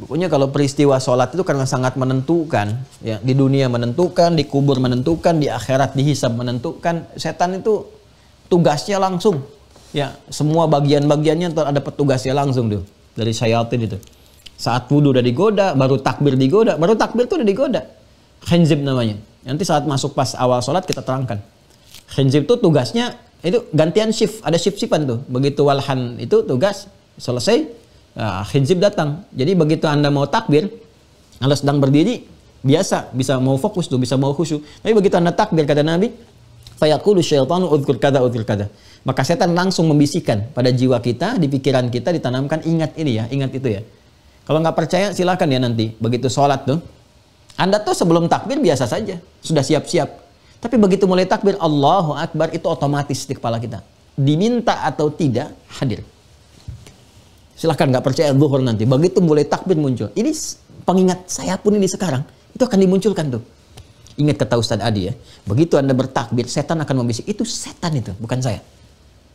Pokoknya kalau peristiwa sholat itu karena sangat menentukan, ya, di dunia menentukan, di kubur menentukan, di akhirat dihisab menentukan, setan itu tugasnya langsung, ya, semua bagian-bagiannya ada petugasnya langsung tuh dari syayatin itu. Saat wudhu udah digoda, baru takbir digoda, baru takbir tuh udah digoda. Khinzib namanya. Nanti saat masuk pas awal sholat kita terangkan. Khinzib tuh tugasnya itu gantian shift, ada shift-shiftan tuh. Begitu walhan itu tugas selesai. Nah, khinzib datang. Jadi begitu Anda mau takbir, Anda sedang berdiri, biasa, bisa mau fokus tuh, bisa mau khusyuk. Tapi begitu Anda takbir, kata Nabi, fayaqulu syaitanu udhkur kada. Maka setan langsung membisikkan pada jiwa kita, di pikiran kita ditanamkan, ingat ini ya, ingat itu ya. Kalau nggak percaya silakan ya nanti. Begitu sholat tuh, Anda tuh sebelum takbir biasa saja, sudah siap-siap. Tapi begitu mulai takbir, Allahu Akbar, itu otomatis di kepala kita. Diminta atau tidak, hadir. Silahkan nggak percaya zuhur nanti. Begitu mulai takbir muncul. Ini pengingat saya pun ini sekarang. Itu akan dimunculkan tuh. Ingat kata Ustadz Adi ya. Begitu Anda bertakbir, setan akan membisik. Itu setan itu, bukan saya.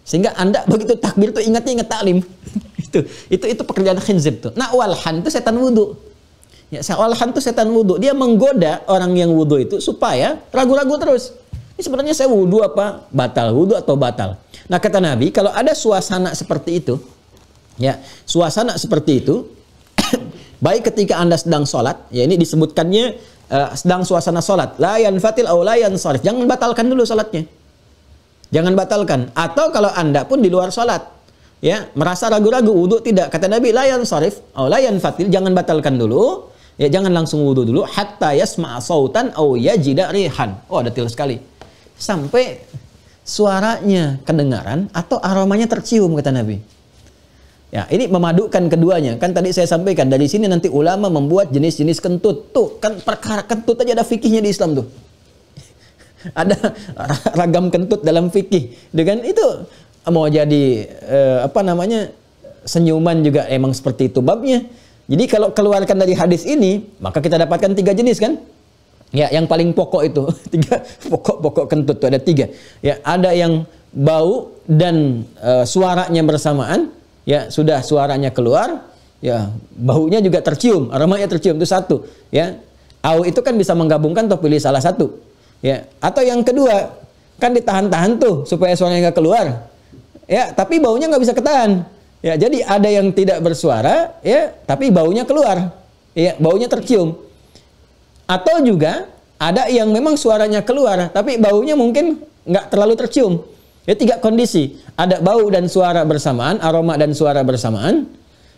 Sehingga Anda begitu takbir tuh ingatnya ingat taklim. itu pekerjaan khinzib tuh. Nah, walhan itu setan wudu. Ya, walhan itu setan wudu. Dia menggoda orang yang wudu itu supaya ragu-ragu terus. Ini sebenarnya saya wudu apa? Batal. Wudu atau batal. Nah, kata Nabi, kalau ada suasana seperti itu, ya, suasana seperti itu, baik ketika Anda sedang sholat, ya ini disebutkannya sedang suasana sholat, la yanfatil aw la yansarif, jangan batalkan dulu sholatnya. Jangan batalkan. Atau kalau Anda pun di luar salat, ya, merasa ragu-ragu wudu tidak, kata Nabi la yansarif aw la yanfatil, jangan batalkan dulu, ya, jangan langsung wudu dulu hatta yasma'a sautan aw yajida rihan. Oh, detail sekali. Sampai suaranya kedengaran atau aromanya tercium, kata Nabi. Ya, ini memadukan keduanya. Kan tadi saya sampaikan dari sini nanti ulama membuat jenis-jenis kentut. Tuh, kan perkara kentut aja ada fikihnya di Islam tuh. Ada ragam kentut dalam fikih. Dengan itu mau jadi senyuman juga emang seperti itu babnya. Jadi kalau keluarkan dari hadis ini, maka kita dapatkan 3 jenis kan? Ya, yang paling pokok itu 3 pokok kentut itu ada 3. Ya, ada yang bau dan suaranya bersamaan. Ya, sudah suaranya keluar, ya, baunya juga tercium, aromanya tercium, itu 1. Ya, au itu kan bisa menggabungkan atau pilih salah satu. Ya, atau yang kedua kan ditahan-tahan tuh supaya suaranya nggak keluar, ya, tapi baunya nggak bisa ketahan, ya, jadi ada yang tidak bersuara, ya, tapi baunya keluar, ya, baunya tercium. Atau juga ada yang memang suaranya keluar tapi baunya mungkin nggak terlalu tercium. Ya, 3 kondisi, ada bau dan suara bersamaan, aroma dan suara bersamaan.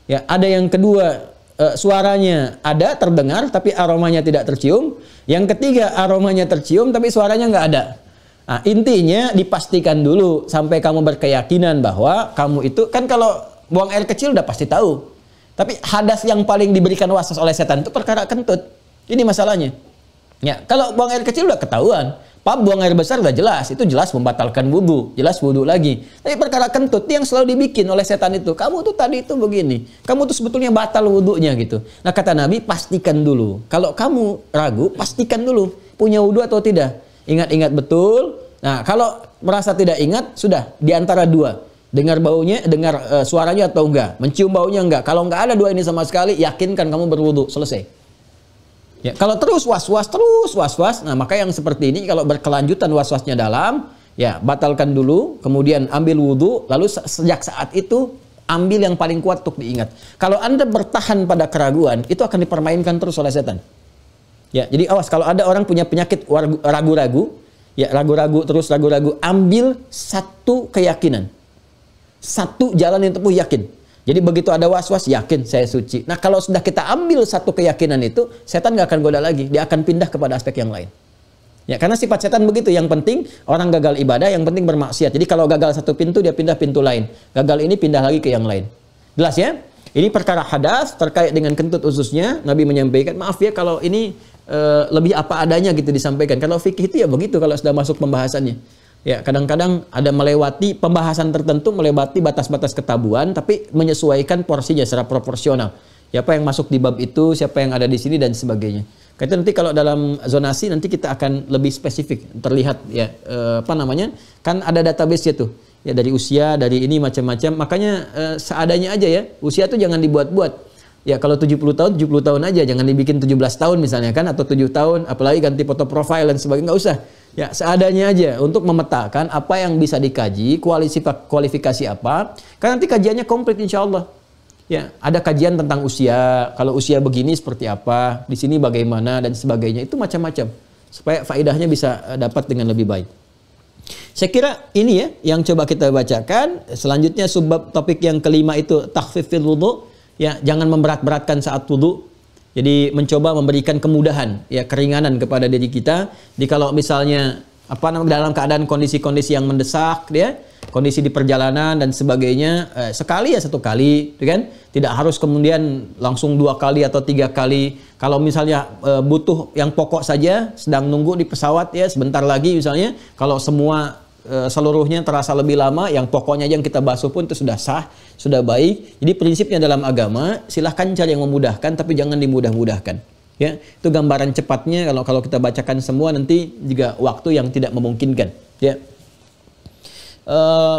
Ya, ada yang kedua, suaranya ada terdengar tapi aromanya tidak tercium. Yang ketiga, aromanya tercium tapi suaranya nggak ada. Nah, intinya dipastikan dulu sampai kamu berkeyakinan bahwa kamu itu, kan kalau buang air kecil udah pasti tahu. Tapi hadas yang paling diberikan waswas oleh setan itu perkara kentut. Ini masalahnya. Ya, kalau buang air kecil udah ketahuan. Pap, buang air besar udah jelas, itu jelas membatalkan wudu, jelas wudu lagi. Tapi perkara kentut yang selalu dibikin oleh setan itu, kamu tuh tadi itu begini, kamu tuh sebetulnya batal wudunya gitu. Nah, kata Nabi, pastikan dulu. Kalau kamu ragu, pastikan dulu punya wudu atau tidak. Ingat-ingat betul. Nah, kalau merasa tidak ingat, sudah di antara 2. Dengar baunya, dengar suaranya atau enggak, mencium baunya enggak. Kalau enggak ada 2 ini sama sekali, yakinkan kamu berwudu, selesai. Ya, kalau terus was-was, nah maka yang seperti ini kalau berkelanjutan was-wasnya dalam, ya batalkan dulu, kemudian ambil wudu, lalu sejak saat itu ambil yang paling kuat untuk diingat. Kalau Anda bertahan pada keraguan, itu akan dipermainkan terus oleh setan. Ya, jadi awas kalau ada orang punya penyakit ragu-ragu, ya ragu-ragu, ambil 1 keyakinan. 1 jalan yang tepuh, yakin. Jadi begitu ada was-was, yakin saya suci. Nah, kalau sudah kita ambil 1 keyakinan itu, setan nggak akan goda lagi. Dia akan pindah kepada aspek yang lain. Ya, karena sifat setan begitu. Yang penting orang gagal ibadah, yang penting bermaksiat. Jadi kalau gagal 1 pintu, dia pindah pintu lain. Gagal ini pindah lagi ke yang lain. Jelas ya? Ini perkara hadas terkait dengan kentut khususnya. Nabi menyampaikan, maaf ya kalau ini lebih apa adanya gitu disampaikan. Kalau fikih itu ya begitu kalau sudah masuk pembahasannya. Ya, kadang-kadang ada melewati pembahasan tertentu, melewati batas-batas ketabuhan, tapi menyesuaikan porsinya secara proporsional. Siapa yang masuk di bab itu, siapa yang ada di sini dan sebagainya. Karena nanti kalau dalam zonasi nanti kita akan lebih spesifik terlihat ya kan ada database-nya tuh. Ya dari usia, dari ini macam-macam. Makanya seadanya aja ya. Usia tuh jangan dibuat-buat. Ya kalau 70 tahun aja, jangan dibikin 17 tahun misalnya kan, atau 7 tahun, apalagi ganti foto profile dan sebagainya, nggak usah. Ya seadanya aja untuk memetakan apa yang bisa dikaji, kualifikasi apa. Karena nanti kajiannya komplit insya Allah. Ya ada kajian tentang usia, kalau usia begini seperti apa, di sini bagaimana dan sebagainya, itu macam-macam supaya faedahnya bisa dapat dengan lebih baik. Saya kira ini ya yang coba kita bacakan. Selanjutnya subbab topik yang kelima itu takhfifil wudu. Ya, jangan memberat-beratkan saat wudu. Jadi mencoba memberikan kemudahan, ya keringanan kepada diri kita. Jadi kalau misalnya dalam keadaan kondisi-kondisi yang mendesak, ya, kondisi di perjalanan dan sebagainya, sekali ya 1 kali, kan? Tidak harus kemudian langsung 2 kali atau 3 kali. Kalau misalnya butuh yang pokok saja, sedang nunggu di pesawat ya, sebentar lagi misalnya, kalau semua seluruhnya terasa lebih lama, yang pokoknya aja yang kita basuh pun itu sudah sah, sudah baik. Jadi prinsipnya dalam agama, silahkan cari yang memudahkan, tapi jangan dimudah-mudahkan. Ya, itu gambaran cepatnya kalau kita bacakan semua nanti juga waktu yang tidak memungkinkan. Ya,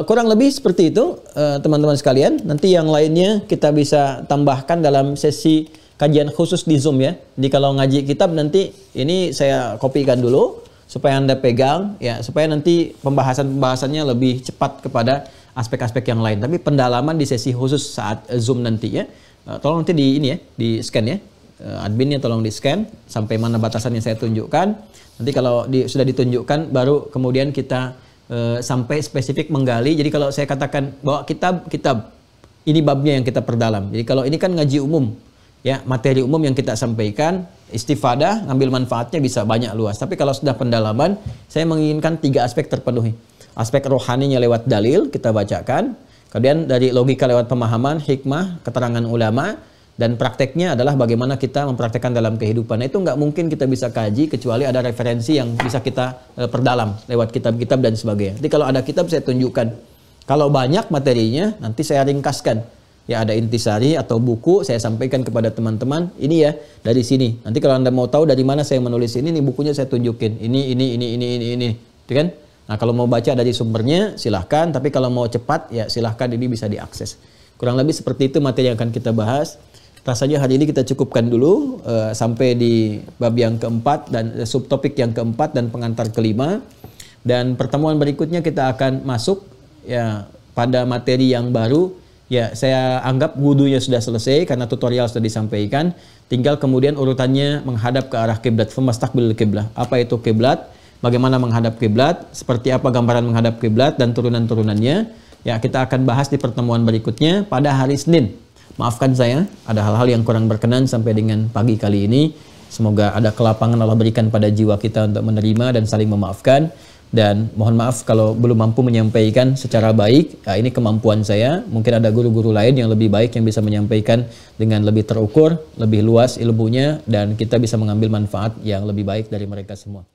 kurang lebih seperti itu teman-teman sekalian. Nanti yang lainnya kita bisa tambahkan dalam sesi kajian khusus di Zoom ya. Jadi kalau ngaji kitab nanti ini saya kopikan dulu supaya Anda pegang ya, supaya nanti pembahasannya lebih cepat kepada aspek-aspek yang lain. Tapi pendalaman di sesi khusus saat Zoom nanti ya. Tolong nanti di scan ya. Adminnya tolong di scan sampai mana batasan yang saya tunjukkan. Nanti kalau sudah ditunjukkan baru kemudian kita sampai spesifik menggali. Jadi kalau saya katakan bahwa kitab ini babnya yang kita perdalam. Jadi kalau ini kan ngaji umum, ya materi umum yang kita sampaikan, istifadah, ngambil manfaatnya bisa banyak luas. Tapi kalau sudah pendalaman, saya menginginkan 3 aspek terpenuhi. Aspek rohaninya lewat dalil kita bacakan, kemudian dari logika lewat pemahaman, hikmah, keterangan ulama, dan prakteknya adalah bagaimana kita mempraktekkan dalam kehidupan. Nah, itu nggak mungkin kita bisa kaji kecuali ada referensi yang bisa kita perdalam lewat kitab-kitab dan sebagainya. Jadi kalau ada kitab saya tunjukkan. Kalau banyak materinya nanti saya ringkaskan. Ya ada intisari atau buku saya sampaikan kepada teman-teman. Ini ya dari sini. Nanti kalau Anda mau tahu dari mana saya menulis ini bukunya saya tunjukin. Ini. Itu kan? Nah, kalau mau baca dari sumbernya silahkan. Tapi kalau mau cepat ya silahkan ini bisa diakses. Kurang lebih seperti itu materi yang akan kita bahas. Rasanya hari ini kita cukupkan dulu sampai di bab yang keempat dan subtopik yang keempat dan pengantar kelima. Dan pertemuan berikutnya kita akan masuk ya pada materi yang baru. Ya saya anggap wudunya sudah selesai karena tutorial sudah disampaikan. Tinggal kemudian urutannya menghadap ke arah kiblat. Famastaqbilul kiblah. Apa itu kiblat? Bagaimana menghadap kiblat? Seperti apa gambaran menghadap kiblat dan turunan-turunannya? Ya kita akan bahas di pertemuan berikutnya pada hari Senin. Maafkan saya, ada hal-hal yang kurang berkenan sampai dengan pagi kali ini. Semoga ada kelapangan Allah berikan pada jiwa kita untuk menerima dan saling memaafkan. Dan mohon maaf kalau belum mampu menyampaikan secara baik. Ya, ini kemampuan saya. Mungkin ada guru-guru lain yang lebih baik yang bisa menyampaikan dengan lebih terukur, lebih luas ilmunya, dan kita bisa mengambil manfaat yang lebih baik dari mereka semua.